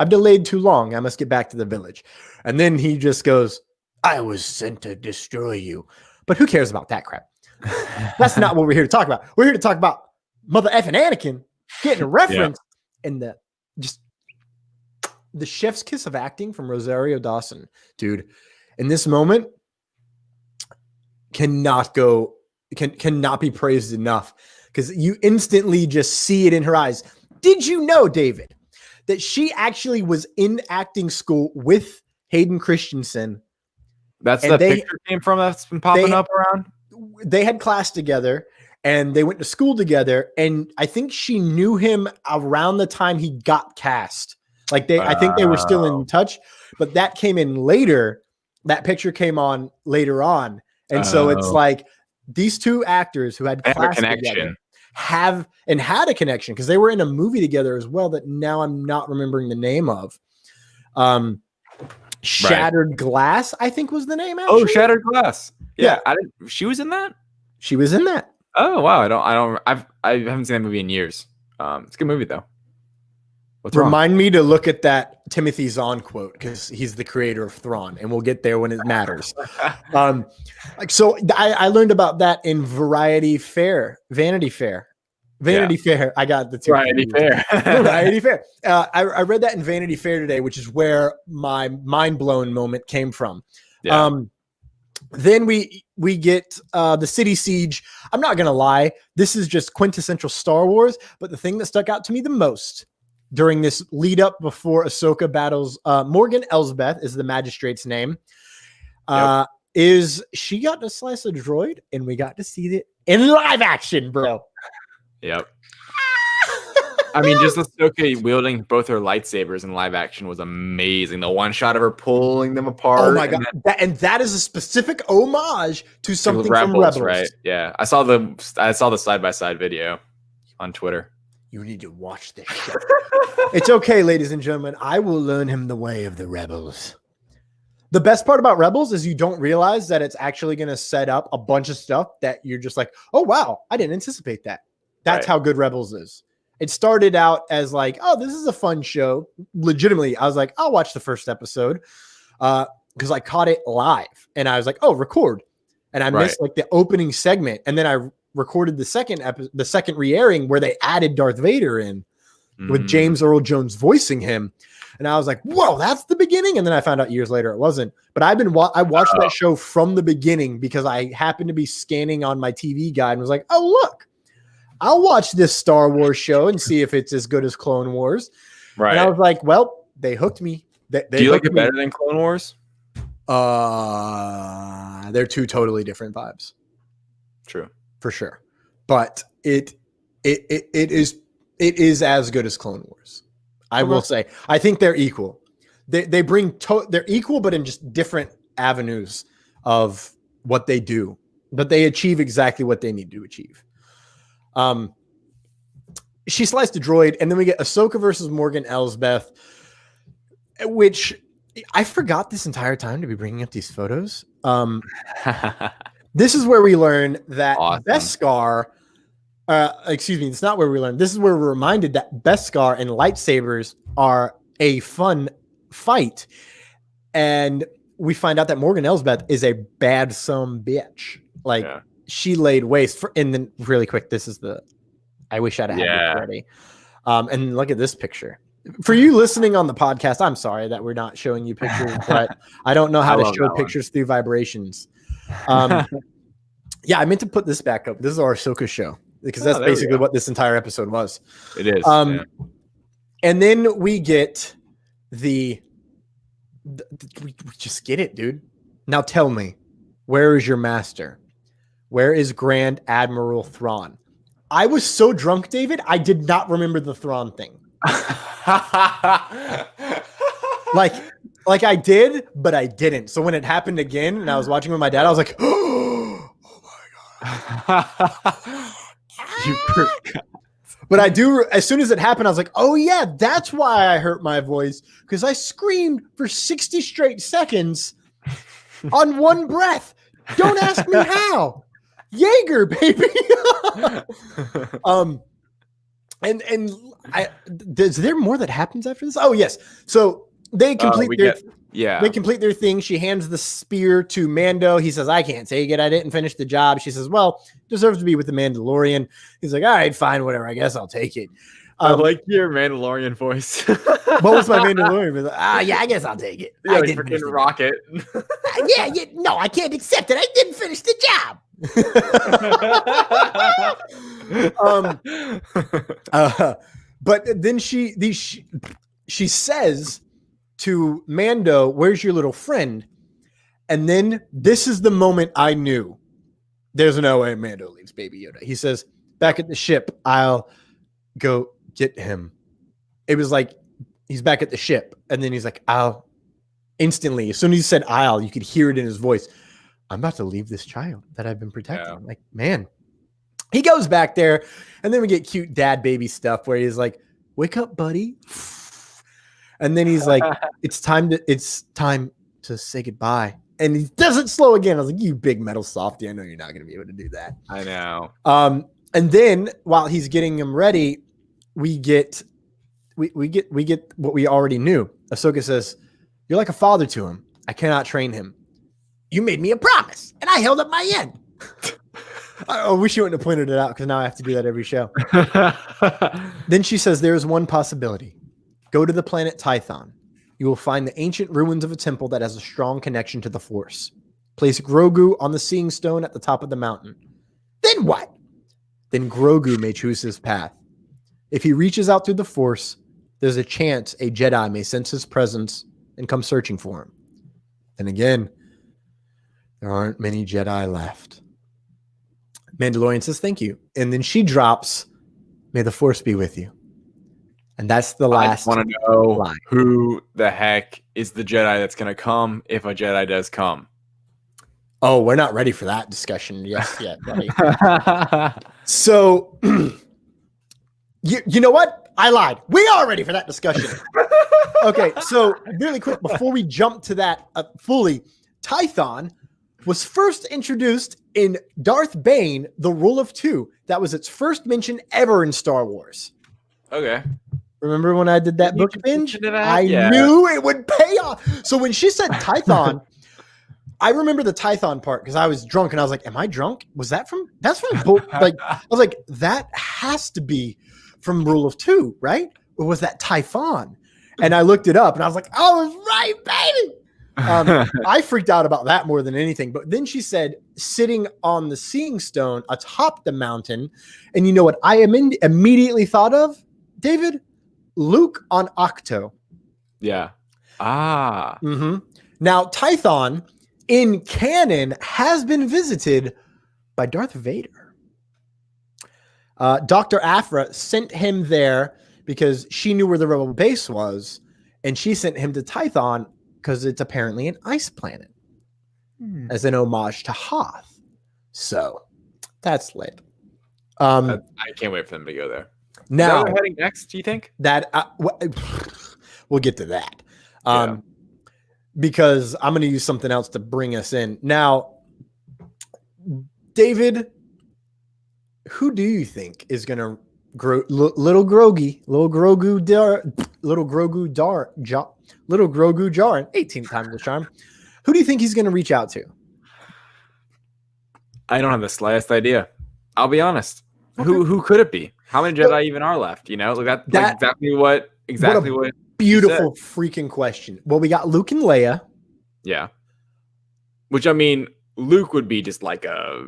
I've delayed too long. I must get back to the village. And then he just goes, I was sent to destroy you. But who cares about that crap? That's not what we're here to talk about. We're here to talk about mother effing Anakin getting a reference and the chef's kiss of acting from Rosario Dawson. Dude, in this moment cannot be praised enough, because you instantly just see it in her eyes. Did you know, David, that she actually was in acting school with Hayden Christensen? That's the picture came from that's been popping up around. They had class together and they went to school together. And I think she knew him around the time he got cast. I think they were still in touch, but that came in later. That picture came on later on. And so it's like these two actors who had class together had a connection, because they were in a movie together as well that now I'm not remembering the name of. Shattered Glass, I think was the name. Actually. Oh, Shattered Glass. Yeah. She was in that. She was in that. Oh wow. I haven't seen that movie in years. It's a good movie though. Remind me to look at that Timothy Zahn quote, because he's the creator of Thrawn, and we'll get there when it matters. So I learned about that in Vanity Fair. I got the two. Variety Fair. Variety Fair. I read that in Vanity Fair today, which is where my mind blown moment came from. Yeah. Then we get the city siege. I'm not gonna lie, this is just quintessential Star Wars. But the thing that stuck out to me the most during this lead up before Ahsoka battles Morgan Elsbeth is the magistrate's name. Is she got to slice a droid, and we got to see it in live action, bro. Yep. I mean, just Ahsoka wielding both her lightsabers in live action was amazing. The one shot of her pulling them apart. Oh my god! That is a specific homage to something from Rebels, right? Yeah, I saw the side by side video on Twitter. You need to watch this show. It's okay, ladies and gentlemen. I will learn him the way of the Rebels. The best part about Rebels is you don't realize that it's actually going to set up a bunch of stuff that you're just like, oh wow, I didn't anticipate that. That's how good Rebels is. It started out as like, oh, this is a fun show. Legitimately, I was like, I'll watch the first episode because I caught it live, and I was like, oh, record, and I missed like the opening segment, and then I recorded the second re-airing where they added Darth Vader in with James Earl Jones voicing him, and I was like, whoa, that's the beginning. And then I found out years later it wasn't. But I watched that show from the beginning because I happened to be scanning on my TV guide and was like, oh look. I'll watch this Star Wars show and see if it's as good as Clone Wars. Right. And I was like, well, they hooked me. They Do you like hooked it better than Clone Wars? They're two totally different vibes. True. For sure. But it is as good as Clone Wars. I will say. I think they're equal. They bring they're equal, but in just different avenues of what they do. But they achieve exactly what they need to achieve. She sliced a droid, and then we get Ahsoka versus Morgan Elsbeth, which I forgot this entire time to be bringing up these photos. This is where we learn that Awesome. Beskar, excuse me, it's not where we learn. This is where we're reminded that Beskar and lightsabers are a fun fight. And we find out that Morgan Elsbeth is a bad some bitch. Like, she laid waste for, and then really quick, this is the, I wish I'd had this already. And look at this picture. For you listening on the podcast, I'm sorry that we're not showing you pictures, but I don't know how to show pictures through vibrations. Yeah, I meant to put this back up. This is our Ahsoka show because that's basically what this entire episode was. It is. And then we get we just get it, dude. Now tell me, where is your master? Where is Grand Admiral Thrawn? I was so drunk, David, I did not remember the Thrawn thing. like I did, but I didn't. So when it happened again and I was watching with my dad, I was like, oh my God. You forgot. But I do, as soon as it happened, I was like, oh yeah, that's why I hurt my voice. Because I screamed for 60 straight seconds on one breath. Don't ask me how. Jaeger, baby. Is there more that happens after this? Oh yes. So they complete they complete their thing. She hands the spear to Mando. He says, I can't take it. I didn't finish the job. She says, well, deserves to be with the Mandalorian. He's like, all right, fine, whatever. I guess I'll take it. I like your Mandalorian voice. What was my Mandalorian? Like, yeah, I guess I'll take it. Yeah, I didn't freaking Rocket. No, I can't accept it. I didn't finish the job. But then she says to Mando, where's your little friend? And then this is the moment I knew there's no way Mando leaves Baby Yoda. He says, back at the ship, I'll go get him. It was like he's back at the ship, and then he's like, I'll instantly, as soon as he said I'll, you could hear it in his voice. I'm about to leave this child that I've been protecting. Yeah. Like, man. He goes back there, and then we get cute dad baby stuff where he's like, wake up, buddy. And then he's like, it's time to say goodbye. And he doesn't slow again. I was like, you big metal softy. I know you're not going to be able to do that. I know. And then while he's getting him ready, we get what we already knew. Ahsoka says, you're like a father to him. I cannot train him. You made me a promise, and I held up my end. I wish you wouldn't have pointed it out because now I have to do that every show. Then she says, there is one possibility. Go to the planet Tython. You will find the ancient ruins of a temple that has a strong connection to the Force. Place Grogu on the Seeing Stone at the top of the mountain. Then what? Then Grogu may choose his path. If he reaches out through the Force, there's a chance a Jedi may sense his presence and come searching for him. And again, there aren't many Jedi left. Mandalorian says, thank you. And then she drops, may the Force be with you. And that's the last. I want to know line. Who the heck is the Jedi that's going to come if a Jedi does come. Oh, we're not ready for that discussion yet, buddy. So, you know what? I lied. We are ready for that discussion. Okay, so really quick, before we jump to that fully, Tython was first introduced in Darth Bane, The Rule of Two. That was its first mention ever in Star Wars. Okay. Remember when I did that book binge? I knew it would pay off. So when she said Tython, I remember the Tython part because I was drunk and I was like, am I drunk? That's from like, I was like, that has to be from Rule of Two, right? Or was that Typhon? And I looked it up and I was like, I was right, baby. I freaked out about that more than anything. But then she said, sitting on the seeing stone atop the mountain. And you know what I immediately thought of, David? Luke on Octo. Yeah. Ah. Mm-hmm. Now, Tython in canon has been visited by Darth Vader. Dr. Aphra sent him there because she knew where the rebel base was, and she sent him to Tython because it's apparently an ice planet as an homage to Hoth. So that's lit. I can't wait for them to go there. Now, is that where we're heading next, do you think? That we'll get to that. Because I'm going to use something else to bring us in. Now, David, who do you think is going to grow little Grogu Jar, 18 times the charm? Who do you think he's going to reach out to? I don't have the slightest idea. I'll be honest. Okay. Who could it be? How many Jedi even are left? You know, like that's exactly what beautiful freaking question. Well, we got Luke and Leia. Yeah. Which, I mean, Luke would be just like a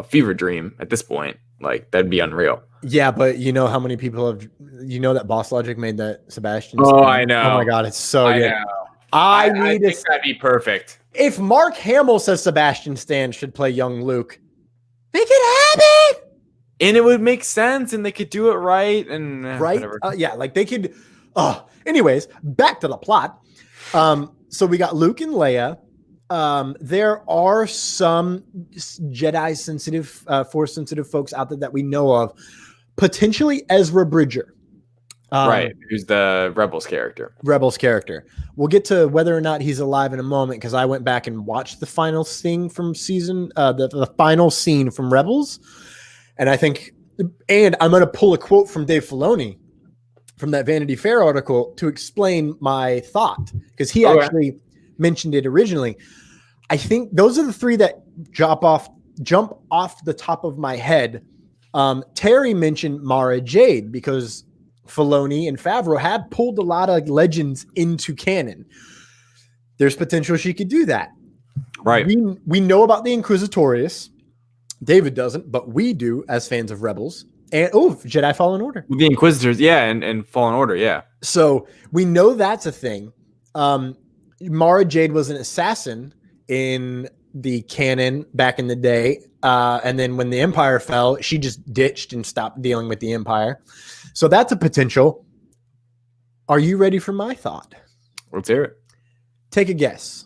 fever dream at this point. Like, that'd be unreal. Yeah, but you know how many people have, that Boss Logic made that Sebastian? Oh, I know. Oh my God, it's so good. Know. I think that'd be perfect. If Mark Hamill says Sebastian Stan should play young Luke, make it happen. And it would make sense, and they could do it right, and right, like they could. Anyways, back to the plot. So we got Luke and Leia. There are some Jedi sensitive, Force sensitive folks out there that we know of. Potentially Ezra Bridger, right? Who's the Rebels character? We'll get to whether or not he's alive in a moment because I went back and watched the final scene from the final scene from Rebels. And I think, and I'm going to pull a quote from Dave Filoni from that Vanity Fair article to explain my thought because he actually mentioned it originally. I think those are the three that jump off the top of my head. Terry mentioned Mara Jade because Filoni and Favreau have pulled a lot of legends into canon. There's potential she could do that. Right. We know about the Inquisitorius. David doesn't, but we do as fans of Rebels. And Jedi Fallen Order. The Inquisitors, and Fallen Order, yeah. So we know that's a thing. Mara Jade was an assassin in the canon back in the day. And then when the Empire fell, she just ditched and stopped dealing with the Empire. So that's a potential. Are you ready for my thought? Let's hear it. Take a guess.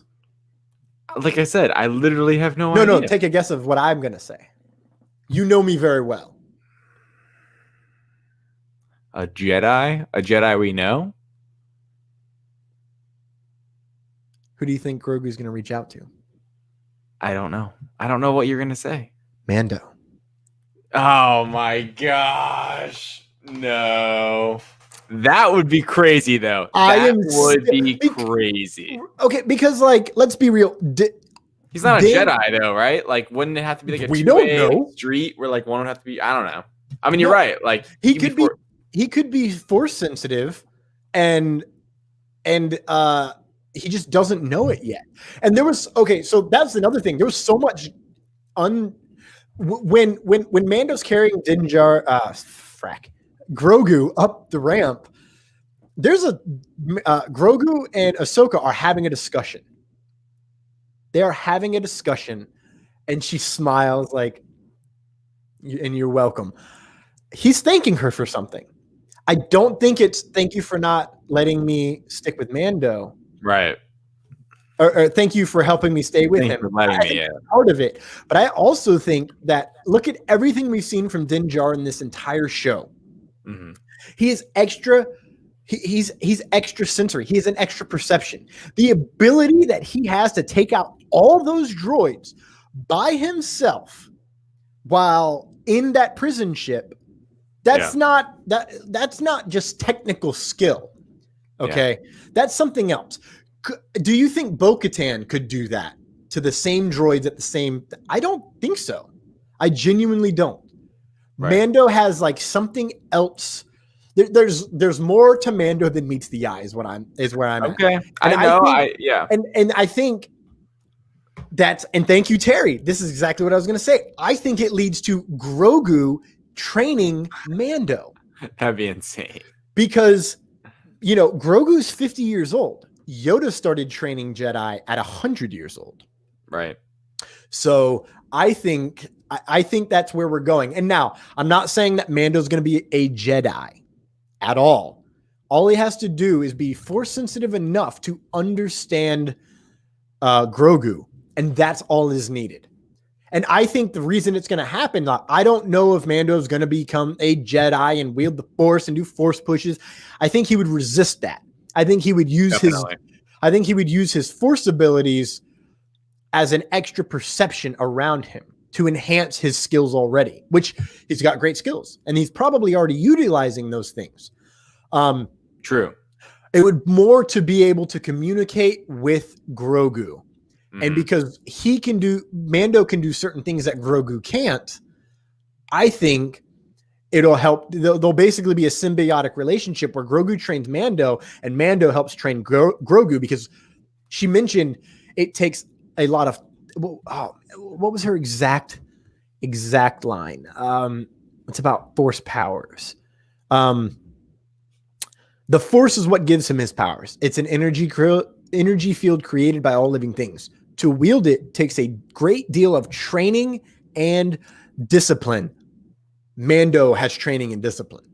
Like I said, I literally have no idea. No, take a guess of what I'm going to say. You know me very well. A Jedi? A Jedi we know? Who do you think Grogu's going to reach out to? I don't know. I don't know what you're going to say. Mando. Oh my gosh. No. That would be crazy, though. That would be crazy. Okay, because, let's be real. He's not a Jedi, though, right? Wouldn't it have to be a two-way street where, one would have to be? I don't know. I mean, you're right. He could be Force sensitive, and he just doesn't know it yet. And there was so that's another thing. There was so much when Mando's carrying Grogu up the ramp. There's Grogu and Ahsoka are having a discussion. They are having a discussion, and she smiles and you're welcome. He's thanking her for something. I don't think it's thank you for not letting me stick with Mando. Right. Or thank you for helping me stay with him. Part of it. But I also think that look at everything we've seen from Din Djarin in this entire show. Mm-hmm. He is extra. He's extra sensory. He has an extra perception. The ability that he has to take out all those droids by himself while in that prison ship. That's not just technical skill. Okay. Yeah. That's something else. Do you think Bo-Katan could do that to the same droids at the same? I don't think so. I genuinely don't. Right. Mando has something else There's more to Mando than meets the eye is where I'm at. Okay. And I know. think, and I think that's, and thank you, Terry. This is exactly what I was going to say. I think it leads to Grogu training Mando. That'd be insane. Because, Grogu's 50 years old. Yoda started training Jedi at 100 years old. Right. So I think that's where we're going. And now I'm not saying that Mando's going to be a Jedi at all. All he has to do is be force sensitive enough to understand Grogu. And that's all is needed. And I think the reason it's going to happen, I don't know if Mando is going to become a Jedi and wield the Force and do Force pushes. I think he would resist that. I think he would use his Force abilities as an extra perception around him to enhance his skills already, which he's got great skills, and he's probably already utilizing those things. True. It would more to be able to communicate with Grogu. And because Mando can do certain things that Grogu can't, I think it'll help. There'll basically be a symbiotic relationship where Grogu trains Mando and Mando helps train Grogu, because she mentioned it takes a lot of, what was her exact line? It's about Force powers. The Force is what gives him his powers. It's an energy field created by all living things. To wield it takes a great deal of training and discipline. Mando has training and discipline.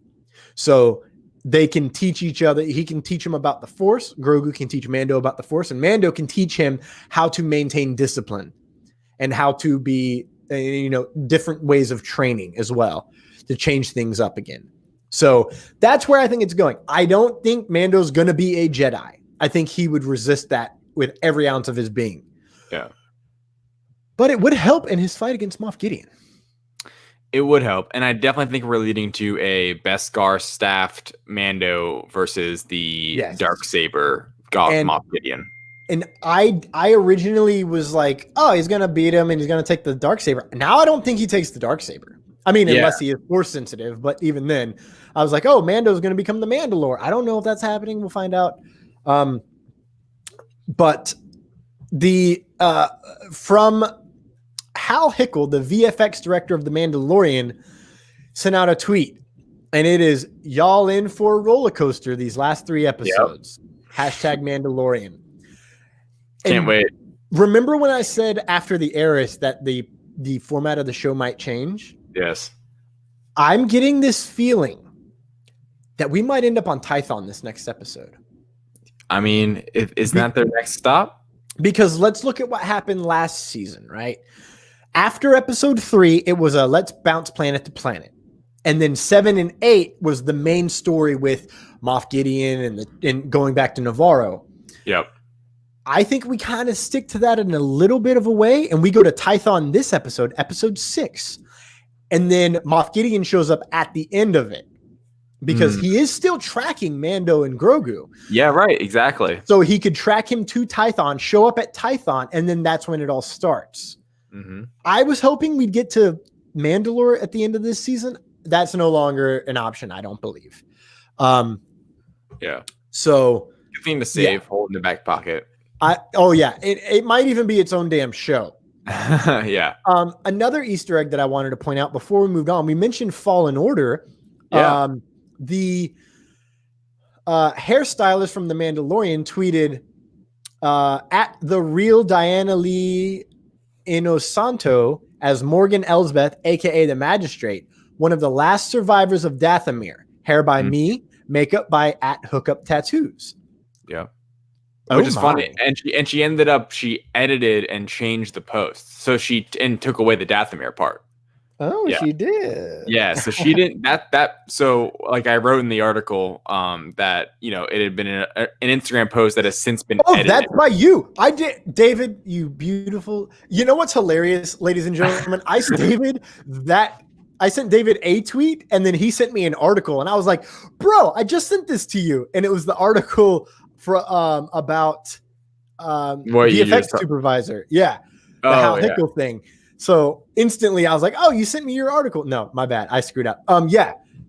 So they can teach each other. He can teach him about the Force. Grogu can teach Mando about the Force, and Mando can teach him how to maintain discipline and how to be, different ways of training as well to change things up again. So that's where I think it's going. I don't think Mando's going to be a Jedi. I think he would resist that with every ounce of his being. Yeah. But it would help in his fight against Moff Gideon. It would help. And I definitely think we're leading to a Beskar staffed Mando versus the Darksaber Moff Gideon. And I originally was like, oh, he's going to beat him and he's going to take the Darksaber. Now I don't think he takes the Darksaber. I mean, unless he is Force sensitive. But even then, I was like, oh, Mando's going to become the Mandalore. I don't know if that's happening. We'll find out. But the from Hal Hickel, the VFX director of The Mandalorian, sent out a tweet, and it is, y'all in for a roller coaster these last 3 episodes. Yep. #Mandalorian. Can't wait. Remember when I said after the Heiress that the format of the show might change? Yes. I'm getting this feeling that we might end up on Tython this next episode. I mean, isn't that their next stop? Because let's look at what happened last season, right? After episode 3, it was a let's bounce planet to planet. And then 7 and 8 was the main story with Moff Gideon and going back to Navarro. Yep. I think we kind of stick to that in a little bit of a way. And we go to Tython this episode 6. And then Moff Gideon shows up at the end of it. Because he is still tracking Mando and Grogu. Yeah, right. Exactly. So he could track him to Tython, show up at Tython, and then that's when it all starts. I was hoping we'd get to Mandalore at the end of this season. That's no longer an option, I don't believe. Yeah. So good thing to save, hold in the back pocket. It might even be its own damn show. Yeah. Another Easter egg that I wanted to point out before we moved on, we mentioned Fallen Order. Yeah. The hairstylist from The Mandalorian tweeted at the real Diana Lee Inosanto as Morgan Elsbeth, a.k.a. the Magistrate, one of the last survivors of Dathomir. Hair by me, makeup by @Hookup Tattoos. Yeah. Which is funny. And she ended up, she edited and changed the post. So she took away the Dathomir part. Oh, yeah. She did. Yeah, so she didn't so like I wrote in the article that it had been an Instagram post that has since been edited. That's by you. I did, David, you beautiful. You know what's hilarious, ladies and gentlemen? I sent David a tweet and then he sent me an article and I was like, "Bro, I just sent this to you." And it was the article for about the effects supervisor. Yeah. The Hal Hickel thing. So instantly I was like, "Oh, you sent me your article." No, my bad. I screwed up.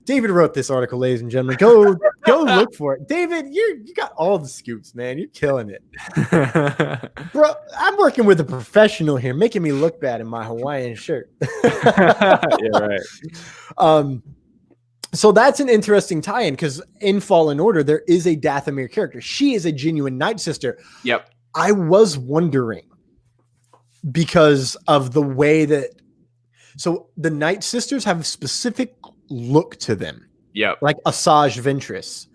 David wrote this article, ladies and gentlemen. Go look for it. David, you got all the scoops, man. You're killing it. Bro, I'm working with a professional here, making me look bad in my Hawaiian shirt. Yeah, right. So that's an interesting tie-in because in Fallen Order, there is a Dathomir character. She is a genuine Night Sister. Yep. I was wondering because of the way that so the Night Sisters have a specific look to them. Yep. Like Asajj Ventress.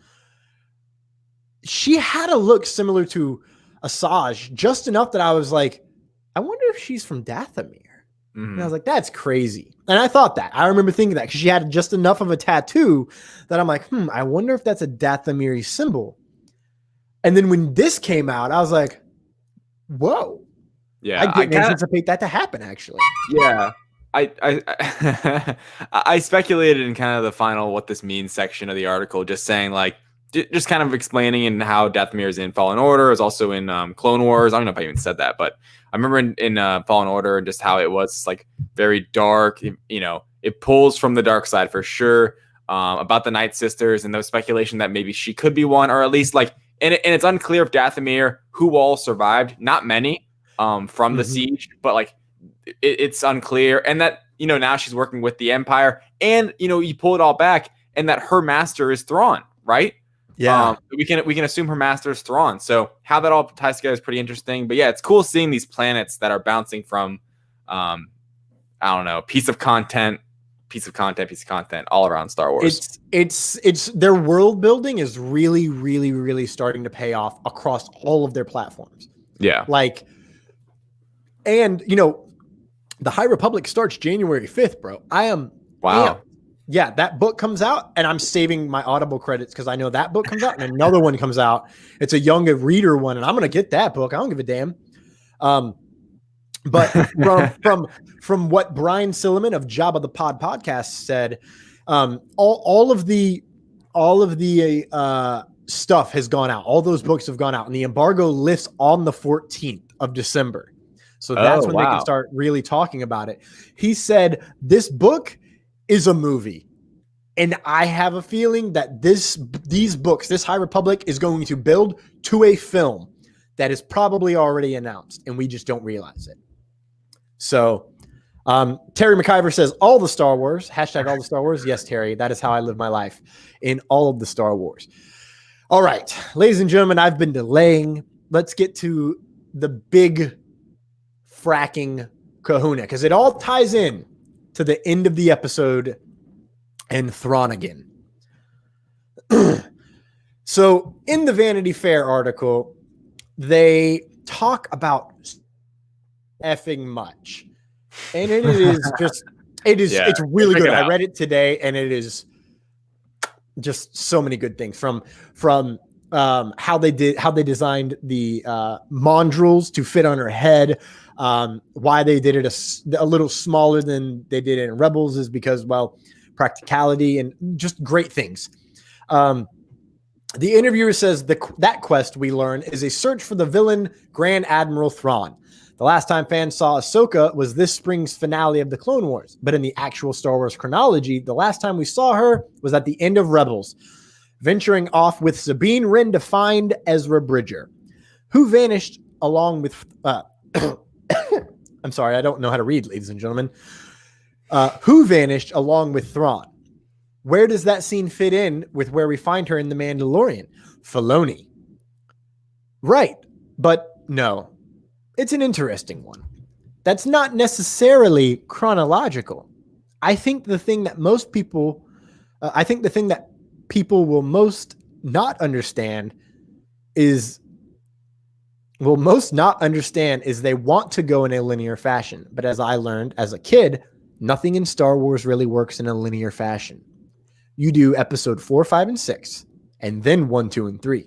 She had a look similar to Asajj, just enough that I was like, I wonder if she's from Dathomir. And I was like, that's crazy. And I thought that. I remember thinking that because she had just enough of a tattoo that I'm like, I wonder if that's a Dathomiri symbol. And then when this came out, I was like, whoa. Yeah. I didn't anticipate that to happen, actually. Yeah. I speculated in kind of the final what this means section of the article, just saying like, just kind of explaining in how Dathomir is in Fallen Order, is also in Clone Wars. I don't know if I even said that, but I remember in Fallen Order just how it was like very dark. It pulls from the dark side for sure. About the Night Sisters and those speculation that maybe she could be one, or at least like, and it's unclear if Dathomir, who all survived, not many from the siege, but like it's unclear. And that, now she's working with the Empire, and, you pull it all back, and that her master is Thrawn, right? Yeah. We can assume her master is Thrawn. So how that all ties together is pretty interesting. But yeah, it's cool seeing these planets that are bouncing from, I don't know, piece of content, all around Star Wars. It's their world building is really, really, really starting to pay off across all of their platforms. Yeah. Like, and the High Republic starts January 5th, bro. Wow. Yeah, that book comes out, and I'm saving my Audible credits because I know that book comes out, and another one comes out. It's a young reader one, and I'm gonna get that book. I don't give a damn. But from what Brian Silliman of Jabba the Pod podcast said, all of the stuff has gone out. All those books have gone out, and the embargo lifts on the 14th of December. So that's when they can start really talking about it. He said this book is a movie, and I have a feeling that these books, this High Republic, is going to build to a film that is probably already announced, and we just don't realize it. So Terry McIver says all the Star Wars, hashtag all the Star Wars. Yes, Terry, that is how I live my life, in all of the Star Wars. All right, ladies and gentlemen, I've been delaying. Let's get to the big fracking kahuna, because it all ties in to the end of the episode and Thrawn. So in the Vanity Fair article, they talk about effing much. And it is just, it's really good. I read it today, and it is just so many good things from how they designed the mandrels to fit on her head. Why they did it a little smaller than they did in Rebels is because, well, practicality and just great things. The interviewer says that quest, we learn, is a search for the villain Grand Admiral Thrawn. The last time fans saw Ahsoka was this spring's finale of the Clone Wars, but in the actual Star Wars chronology, the last time we saw her was at the end of Rebels, venturing off with Sabine Wren to find Ezra Bridger, who vanished along with... I'm sorry, I don't know how to read, ladies and gentlemen. Who vanished along with Thrawn? Where does that scene fit in with where we find her in The Mandalorian? Filoni. Right, but no. It's an interesting one. That's not necessarily chronological. I think the thing that people will most not understand is they want to go in a linear fashion. But as I learned as a kid, nothing in Star Wars really works in a linear fashion. You do episode 4, 5, and 6, and then 1, 2, and 3.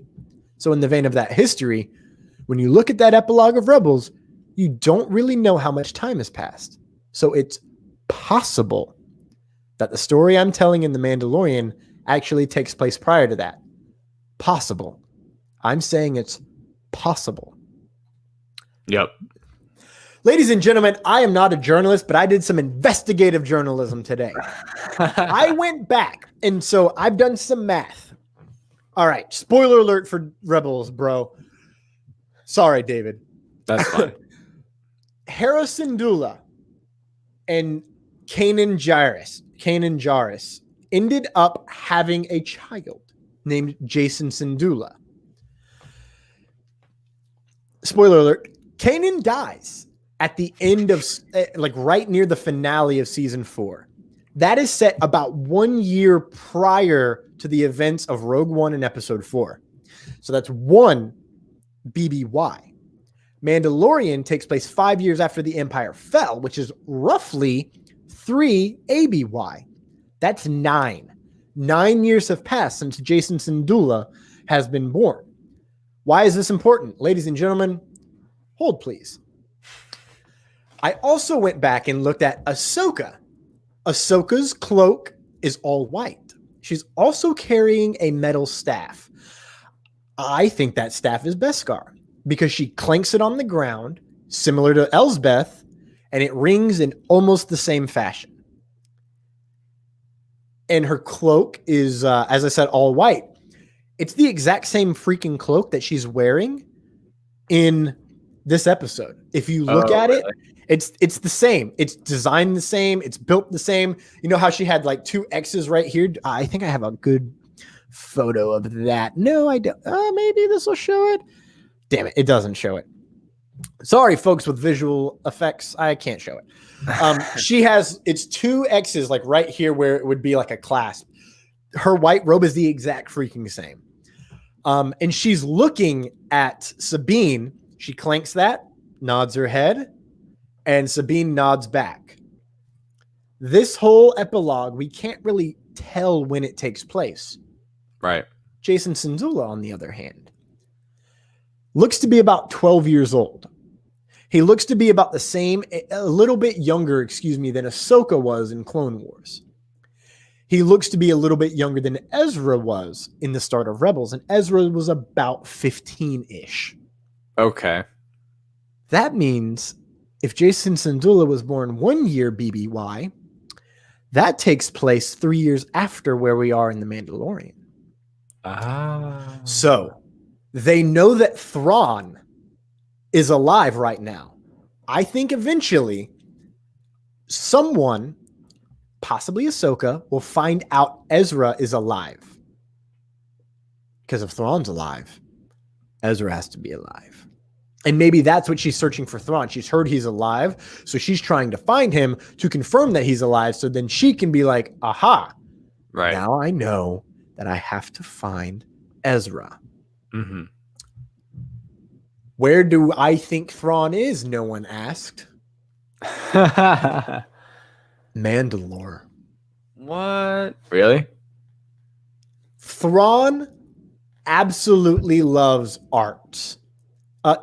So in the vein of that history, when you look at that epilogue of Rebels, you don't really know how much time has passed. So it's possible that the story I'm telling in The Mandalorian actually takes place prior to that. Possible. I'm saying it's possible. Yep. Ladies and gentlemen, I am not a journalist, but I did some investigative journalism today. I went back, and so I've done some math. All right, spoiler alert for Rebels, bro. Sorry, David. That's fine. Hera Syndulla and Kanan Jarrus ended up having a child named Jacen Syndulla. Spoiler alert, Kanan dies at the end of, like, right near the finale of season 4. That is set about 1 year prior to the events of Rogue One and Episode 4. So that's 1 BBY. Mandalorian takes place 5 years after the Empire fell, which is roughly 3 ABY. That's 9. 9 years have passed since Jacen Syndulla has been born. Why is this important? Ladies and gentlemen, hold please. I also went back and looked at Ahsoka. Ahsoka's cloak is all white. She's also carrying a metal staff. I think that staff is Beskar because she clanks it on the ground, similar to Elsbeth, and it rings in almost the same fashion. And her cloak is, as I said, all white. It's the exact same freaking cloak that she's wearing in this episode. If you look at it, it's the same. It's designed the same. It's built the same. You know how she had like 2 X's right here? I think I have a good photo of that. No, I don't. Maybe this will show it. Damn it. It doesn't show it. Sorry, folks with visual effects. I can't show it. She has, it's 2 X's like right here where it would be like a clasp. Her white robe is the exact freaking same. And she's looking at Sabine. She clanks that, nods her head, and Sabine nods back. This whole epilogue, we can't really tell when it takes place. Right. Jacen Syndulla, on the other hand, looks to be about 12 years old. He looks to be about the same, a little bit younger, than Ahsoka was in Clone Wars. He looks to be a little bit younger than Ezra was in the start of Rebels, and Ezra was about 15-ish. Okay. That means if Jacen Syndulla was born 1 year BBY, that takes place 3 years after where we are in The Mandalorian. So they know that Thrawn is alive right now. I think eventually someone, possibly Ahsoka, will find out Ezra is alive. Because if Thrawn's alive, Ezra has to be alive. And maybe that's what she's searching for Thrawn. She's heard he's alive, so she's trying to find him to confirm that he's alive, so then she can be like, aha, right. Now I know that I have to find Ezra. Mm-hmm. Where do I think Thrawn is? No one asked. Mandalore. What? Really? Thrawn absolutely loves art.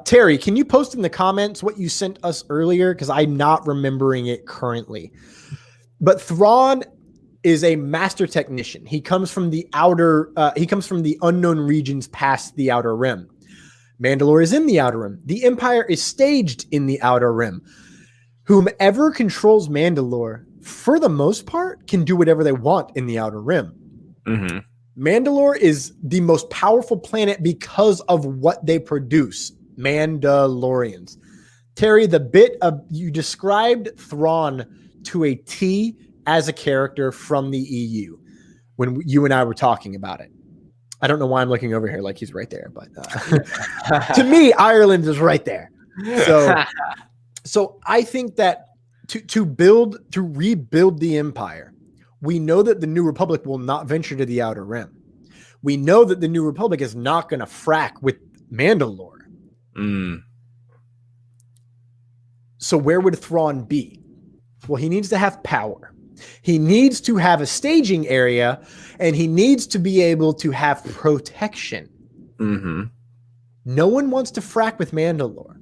Terry, can you post in the comments what you sent us earlier? Because I'm not remembering it currently. But Thrawn is a master technician. He comes from the unknown regions past the Outer Rim. Mandalore is in the Outer Rim. The Empire is staged in the Outer Rim. Whomever controls Mandalore, for the most part, can do whatever they want in the Outer Rim. Mm-hmm. Mandalore is the most powerful planet because of what they produce. Mandalorians. Terry, the bit of you described Thrawn to a T as a character from the EU when you and I were talking about it. I don't know why I'm looking over here like he's right there, but to me, Ireland is right there. So I think that to rebuild the Empire, we know that the New Republic will not venture to the Outer Rim. We know that the New Republic is not going to frack with Mandalore. So where would Thrawn be? Well, he needs to have power. He needs to have a staging area, and he needs to be able to have protection. Mm-hmm. No one wants to frack with Mandalore.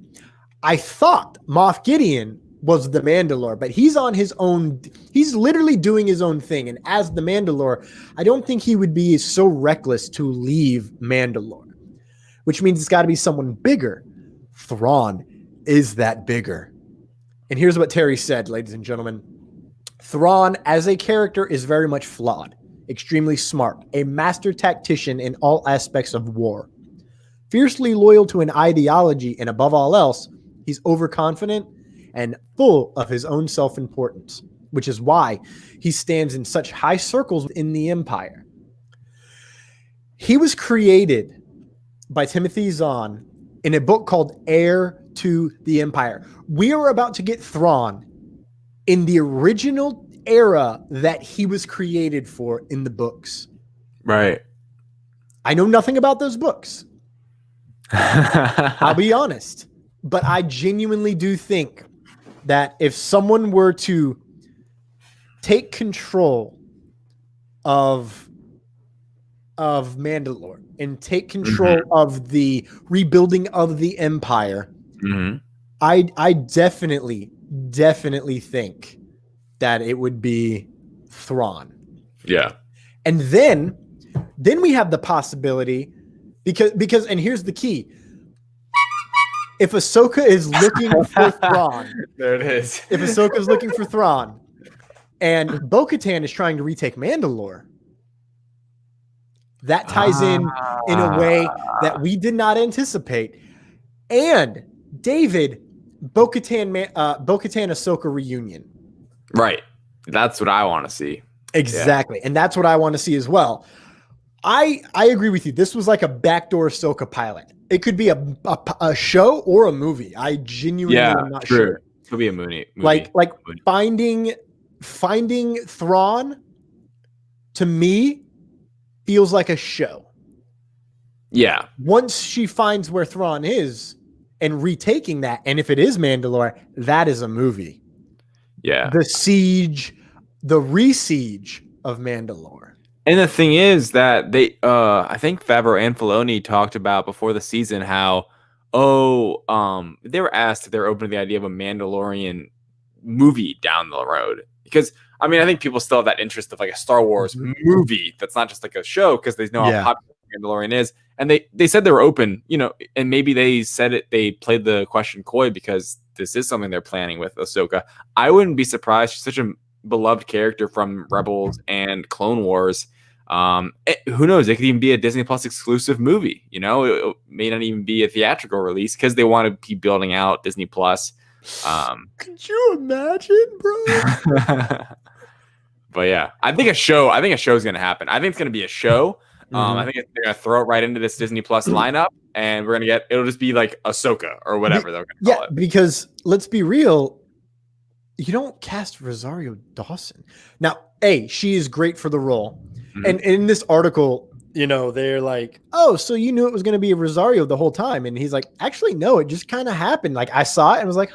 I thought Moff Gideon was the Mandalore, but he's on his own. He's literally doing his own thing. And as the Mandalore, I don't think he would be so reckless to leave Mandalore, which means it's got to be someone bigger. Thrawn is that bigger. And here's what Terry said, ladies and gentlemen. Thrawn, as a character, is very much flawed, extremely smart, a master tactician in all aspects of war. Fiercely loyal to an ideology, and above all else, he's overconfident and full of his own self-importance, which is why he stands in such high circles in the Empire. He was created by Timothy Zahn in a book called Heir to the Empire. We are about to get Thrawn in the original era that he was created for in the books. Right. I know nothing about those books. I'll be honest. But I genuinely do think that if someone were to take control of Mandalore and take control of the rebuilding of the Empire, I definitely think that it would be Thrawn. Yeah. And then we have the possibility because and here's the key. If Ahsoka is looking for Thrawn, there it is. If Ahsoka is looking for Thrawn and Bo-Katan is trying to retake Mandalore, that ties in a way that we did not anticipate. And David, Bo-Katan Ahsoka reunion. Right. That's what I want to see. Exactly. Yeah. And that's what I want to see as well. I agree with you. This was like a backdoor Ahsoka pilot. It could be a show or a movie. I genuinely am not sure. It could be a movie. Like finding Thrawn to me feels like a show. Yeah. Once she finds where Thrawn is and retaking that, and if it is Mandalore, that is a movie. Yeah. The siege, the re-siege of Mandalore. And the thing is that they, I think Favreau and Filoni talked about before the season how, they were asked if they're open to the idea of a Mandalorian movie down the road. Because, I mean, I think people still have that interest of like a Star Wars movie that's not just like a show because they know how popular Mandalorian is. And they said they were open, and maybe they said it, they played the question coy because this is something they're planning with Ahsoka. I wouldn't be surprised. She's such a beloved character from Rebels and Clone Wars. Who knows? It could even be a Disney Plus exclusive movie. It may not even be a theatrical release because they want to keep building out Disney Plus. Could you imagine, bro? But yeah, I think a show is going to happen. I think it's going to be a show. I think they're going to throw it right into this Disney Plus lineup, and we're going to get, it'll just be like Ahsoka or whatever they're going to call it. Because let's be real, you don't cast Rosario Dawson. Now, she is great for the role. And in this article, they're like, oh, so you knew it was going to be a Rosario the whole time. And he's like, actually, no, it just kind of happened. Like I saw it and was like,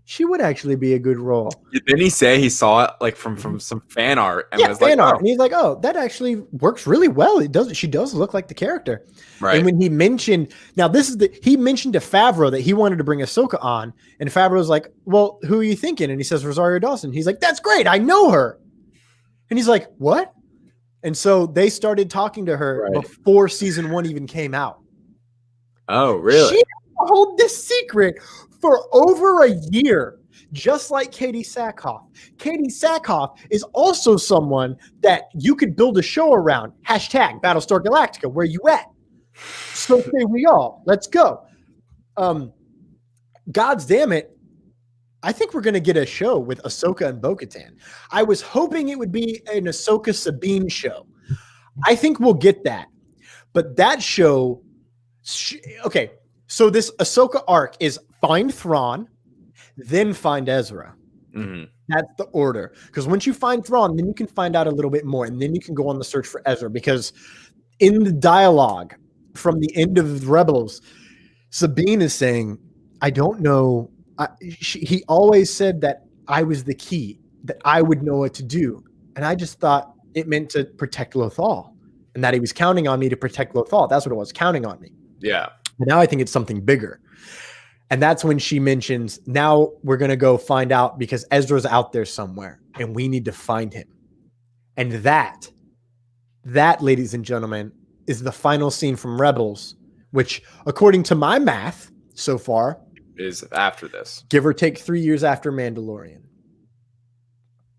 she would actually be a good role. Didn't he say he saw it like from some fan art? And was fan like, art. And he's like, oh, that actually works really well. She does look like the character. Right. And when he mentioned, he mentioned to Favreau that he wanted to bring Ahsoka on. And Favreau's like, well, who are you thinking? And he says, Rosario Dawson. He's like, that's great. I know her. And he's like, what? And so they started talking to her before season 1 even came out. Oh, really? She hold this secret for over a year, just like Katie Sackhoff. Katie Sackhoff is also someone that you could build a show around. # Battlestar Galactica. Where you at? So say we all. Let's go. God's damn it. I think we're going to get a show with Ahsoka and Bo-Katan. I was hoping it would be an Ahsoka Sabine show. I think we'll get that. But that show, okay, so this Ahsoka arc is find Thrawn, then find Ezra. That's the order. Because once you find Thrawn, then you can find out a little bit more, and then you can go on the search for Ezra. Because in the dialogue from the end of Rebels, Sabine is saying, I don't know. He always said that I was the key, that I would know what to do. And I just thought it meant to protect Lothal and that he was counting on me to protect Lothal. That's what it was, counting on me. Yeah. But now I think it's something bigger. And that's when she mentions, now we're going to go find out because Ezra's out there somewhere and we need to find him. And that, ladies and gentlemen, is the final scene from Rebels, which according to my math so far, is after this. Give or take 3 years after Mandalorian.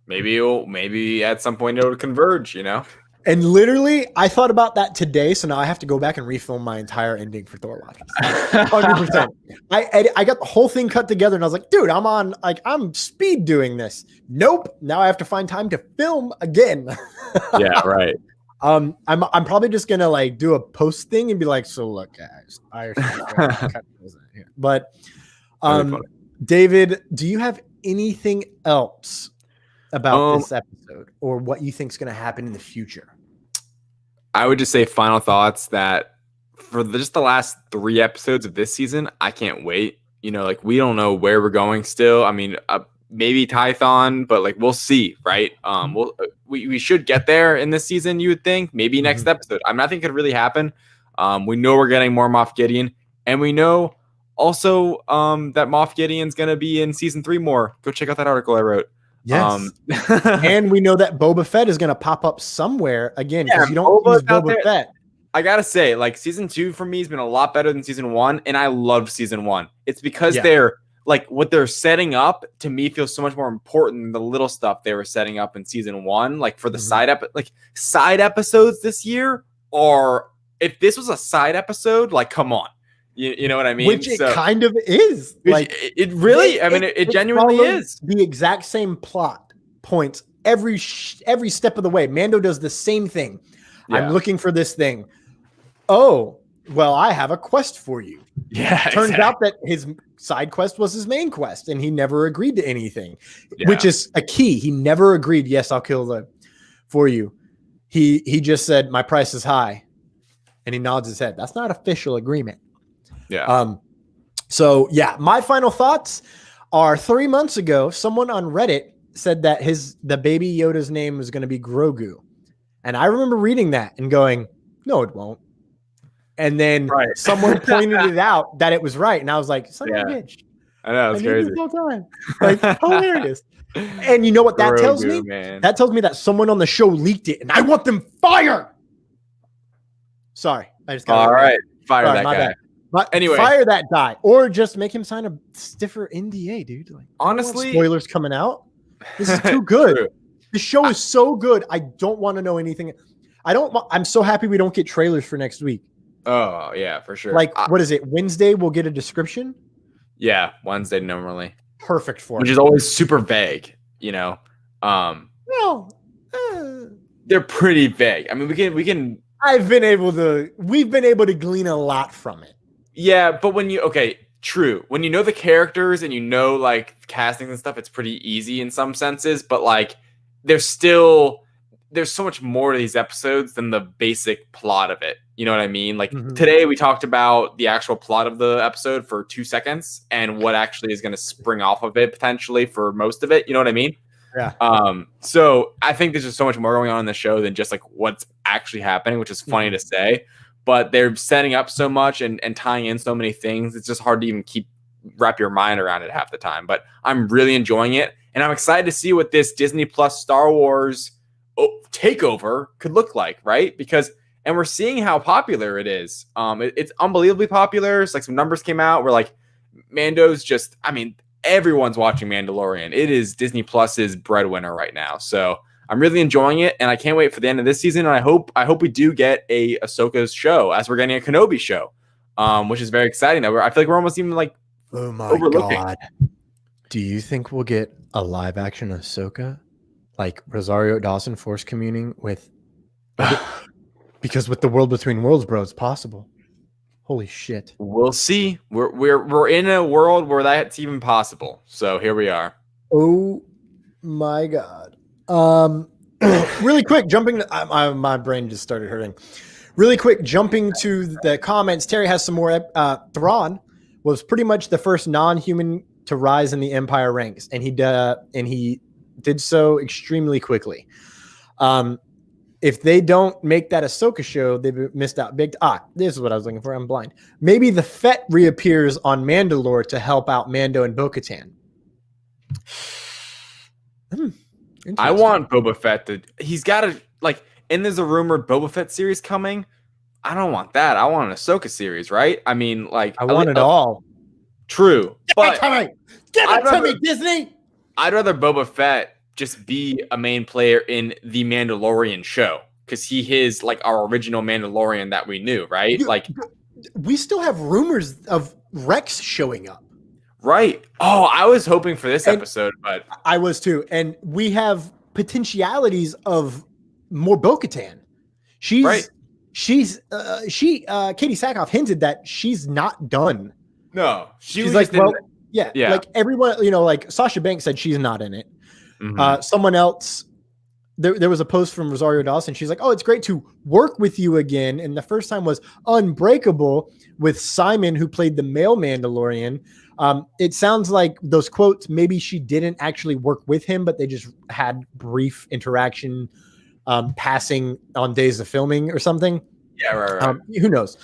Maybe at some point it'll converge, you know? And literally, I thought about that today, so now I have to go back and refilm my entire ending for Thor Watches. 100%. I got the whole thing cut together, and I was like, dude, I'm speed doing this. Nope. Now I have to find time to film again. Yeah, right. I'm probably just gonna like do a post thing and be like, so look, guys, but David, do you have anything else about this episode or what you think is going to happen in the future? I would just say final thoughts that for just the last 3 episodes of this season, I can't wait. You know, like we don't know where we're going still. I mean, maybe Tython, but like we'll see, right? We should get there in this season, you would think. Maybe next episode. I think it could really happen. We know we're getting more Moff Gideon, and we know also that Moff Gideon's going to be in season 3 more. Go check out that article I wrote. Yes. And we know that Boba Fett is going to pop up somewhere again because you don't use Boba Fett. I got to say, like season 2 for me has been a lot better than season 1, and I loved season 1. It's because they're like what they're setting up to me feels so much more important than the little stuff they were setting up in season 1. Like for the side episodes this year, or if this was a side episode, like come on. You know what I mean? Which it kind of is. Like it really, it genuinely is. The exact same plot points every step of the way. Mando does the same thing. Yeah. I'm looking for this thing. Oh, well, I have a quest for you. Yeah. Turns out that his side quest was his main quest, and he never agreed to anything, which is a key. He never agreed. Yes, I'll kill for you. He just said, my price is high. And he nods his head. That's not official agreement. Yeah. So yeah, my final thoughts are 3 months ago, someone on Reddit said that the baby Yoda's name was going to be Grogu. And I remember reading that and going, no, it won't. And then someone pointed it out that it was right. And I was like, son of a bitch. I know, it's crazy. The whole time. Like, hilarious. And you know what that tells me? Man. That tells me that someone on the show leaked it and I want them fired. Sorry. I just got all right. Fire that guy. Bad. But anyway, fire that guy, or just make him sign a stiffer NDA, dude. Like, honestly, spoilers coming out. This is too good. The show is so good. I don't want to know anything. I'm so happy we don't get trailers for next week. Oh yeah, for sure. Like, what is it? Wednesday we'll get a description. Yeah, Wednesday normally. Perfect for which is always super vague. You know. They're pretty vague. I mean, we can. We've been able to glean a lot from it. Yeah, but true. When you know the characters and you know like castings and stuff, it's pretty easy in some senses. But like, there's so much more to these episodes than the basic plot of it. You know what I mean? Like today we talked about the actual plot of the episode for 2 seconds and what actually is going to spring off of it potentially for most of it. You know what I mean? Yeah. So I think there's just so much more going on in the show than just like what's actually happening, which is funny to say. But they're setting up so much and tying in so many things. It's just hard to even wrap your mind around it half the time. But I'm really enjoying it. And I'm excited to see what this Disney Plus Star Wars takeover could look like, right? And we're seeing how popular it is. It's unbelievably popular. It's like some numbers came out where like Mando's just, everyone's watching Mandalorian. It is Disney Plus's breadwinner right now. So I'm really enjoying it, and I can't wait for the end of this season. And I hope we do get a Ahsoka's show, as we're getting a Kenobi show, which is very exciting. I feel like we're almost even like, oh my god, do you think we'll get a live action Ahsoka, like Rosario Dawson force communing with? Because with the World Between Worlds, bro, it's possible. Holy shit. We'll see. We're in a world where that's even possible. So here we are. Oh my god. Really quick, jumping to, my brain just started hurting. Really quick, jumping to the comments. Terry has some more. Thrawn was pretty much the first non-human to rise in the Empire ranks, and he did so extremely quickly. If they don't make that Ahsoka show, they've missed out big. This is what I was looking for. I'm blind. Maybe the Fett reappears on Mandalore to help out Mando and Bo-Katan. I want Boba Fett he's got to and there's a rumored Boba Fett series coming. I don't want that. I want an Ahsoka series, right? I want it all. True. But Give it to me, Disney. I'd rather Boba Fett just be a main player in the Mandalorian show because he is like our original Mandalorian that we knew, right? Like we still have rumors of Rex showing up. Right. Oh, I was hoping for this episode, but I was too. And we have potentialities of more Bo-Katan. Katie Sackhoff hinted that she's not done. No, she's like, well, yeah, like everyone, like Sasha Banks said she's not in it. Mm-hmm. Someone else, there was a post from Rosario Dawson. She's like, oh, it's great to work with you again. And the first time was Unbreakable with Simon, who played the male Mandalorian. It sounds like those quotes, maybe she didn't actually work with him, but they just had brief interaction, passing on days of filming or something. Yeah, right. Who knows?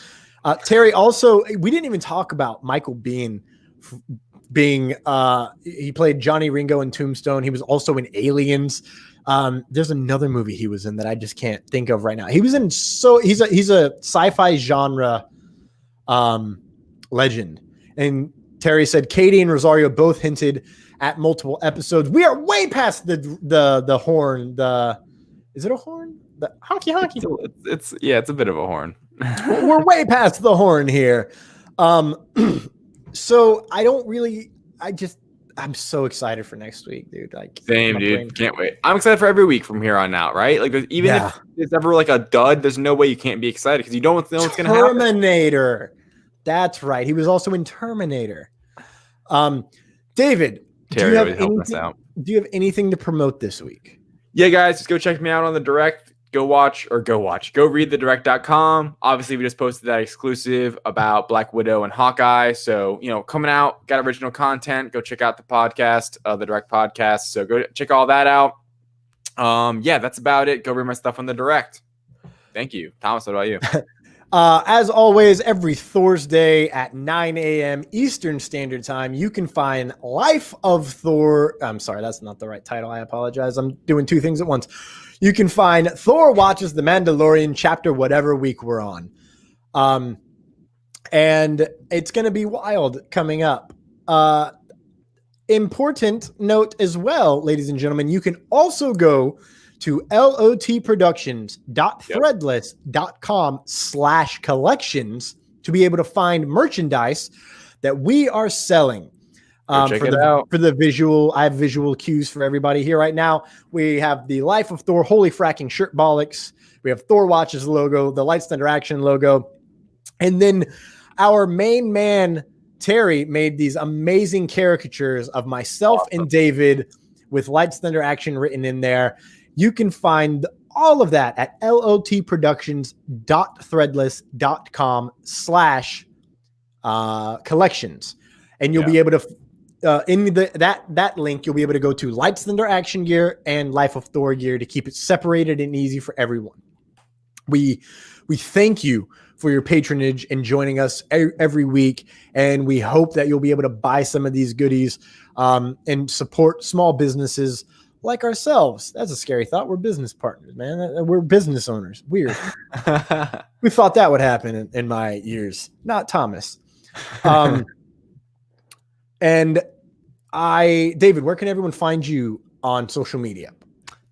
Terry, also, we didn't even talk about Michael Biehn being, he played Johnny Ringo in Tombstone. He was also in Aliens. There's another movie he was in that I just can't think of right now. He was in, he's a sci-fi genre legend. And Terry said Katie and Rosario both hinted at multiple episodes. We are way past the horn. Is it a horn? The honky honky. It's a bit of a horn. We're way past the horn here. So I'm so excited for next week, dude. Like, same, dude. Can't wait. I'm excited for every week from here on out, right? Like, even if it's ever like a dud, there's no way you can't be excited because you don't know what's going to happen. Terminator. That's right. He was also in Terminator. David, do you have anything to promote this week? Yeah, guys, just go check me out on the direct. Go read thedirect.com. Obviously, we just posted that exclusive about Black Widow and Hawkeye. So, coming out, got original content. Go check out the podcast, the direct podcast. So go check all that out. Yeah, that's about it. Go read my stuff on the direct. Thank you. Thomas, what about you? As always, every Thursday at 9 a.m. Eastern Standard Time, you can find Life of Thor. I'm sorry, that's not the right title. I apologize. I'm doing two things at once. You can find Thor Watches the Mandalorian chapter, whatever week we're on. And it's going to be wild coming up. Important note as well, ladies and gentlemen, you can also go to lotproductions.threadless.com/collections to be able to find merchandise that we are selling. Check it out. For the visual, I have visual cues for everybody here right now. We have the Life of Thor Holy Fracking Shirt Bollocks. We have Thor Watches logo, the Lights Thunder Action logo. And then our main man, Terry, made these amazing caricatures of myself and David with Lights Thunder Action written in there. You can find all of that at lotproductions.threadless.com/collections. And you'll be able to, in that link, you'll be able to go to Lights Thunder Action gear and Life of Thor gear to keep it separated and easy for everyone. We thank you for your patronage and joining us every week. And we hope that you'll be able to buy some of these goodies and support small businesses like ourselves. That's a scary thought. We're business partners, man. We're business owners. Weird. We thought that would happen in my years. Not Thomas. And David, where can everyone find you on social media?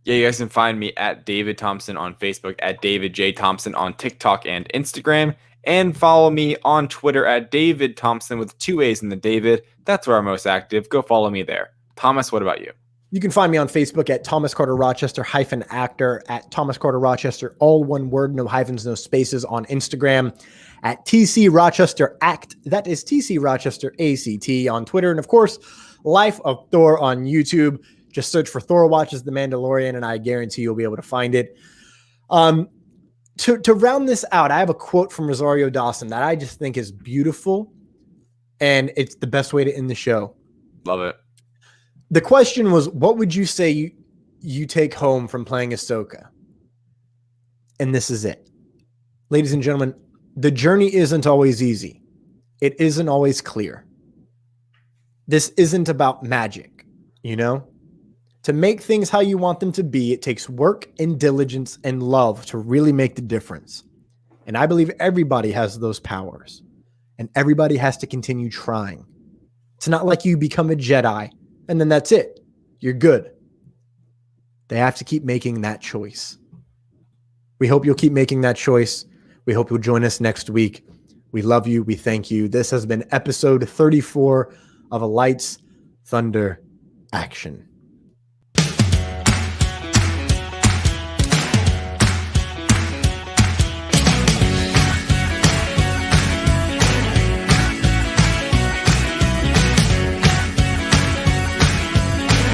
Yeah, you guys can find me at David Thompson on Facebook, at David J. Thompson on TikTok and Instagram, and follow me on Twitter at David Thompson with 2 A's in the David. That's where I'm most active. Go follow me there. Thomas, what about you? You can find me on Facebook at Thomas Carter Rochester -actor, at Thomas Carter Rochester, all one word, no hyphens, no spaces, on Instagram, at TC Rochester Act. That is TC Rochester ACT on Twitter. And of course, Life of Thor on YouTube. Just search for Thor Watches the Mandalorian, and I guarantee you'll be able to find it. To round this out, I have a quote from Rosario Dawson that I just think is beautiful, and it's the best way to end the show. Love it. The question was, what would you say you take home from playing Ahsoka? And this is it. Ladies and gentlemen, the journey isn't always easy. It isn't always clear. This isn't about magic, To make things how you want them to be, it takes work and diligence and love to really make the difference. And I believe everybody has those powers, and everybody has to continue trying. It's not like you become a Jedi and then that's it. You're good. They have to keep making that choice. We hope you'll keep making that choice. We hope you'll join us next week. We love you. We thank you. This has been episode 34 of A Lights, Thunder, Action.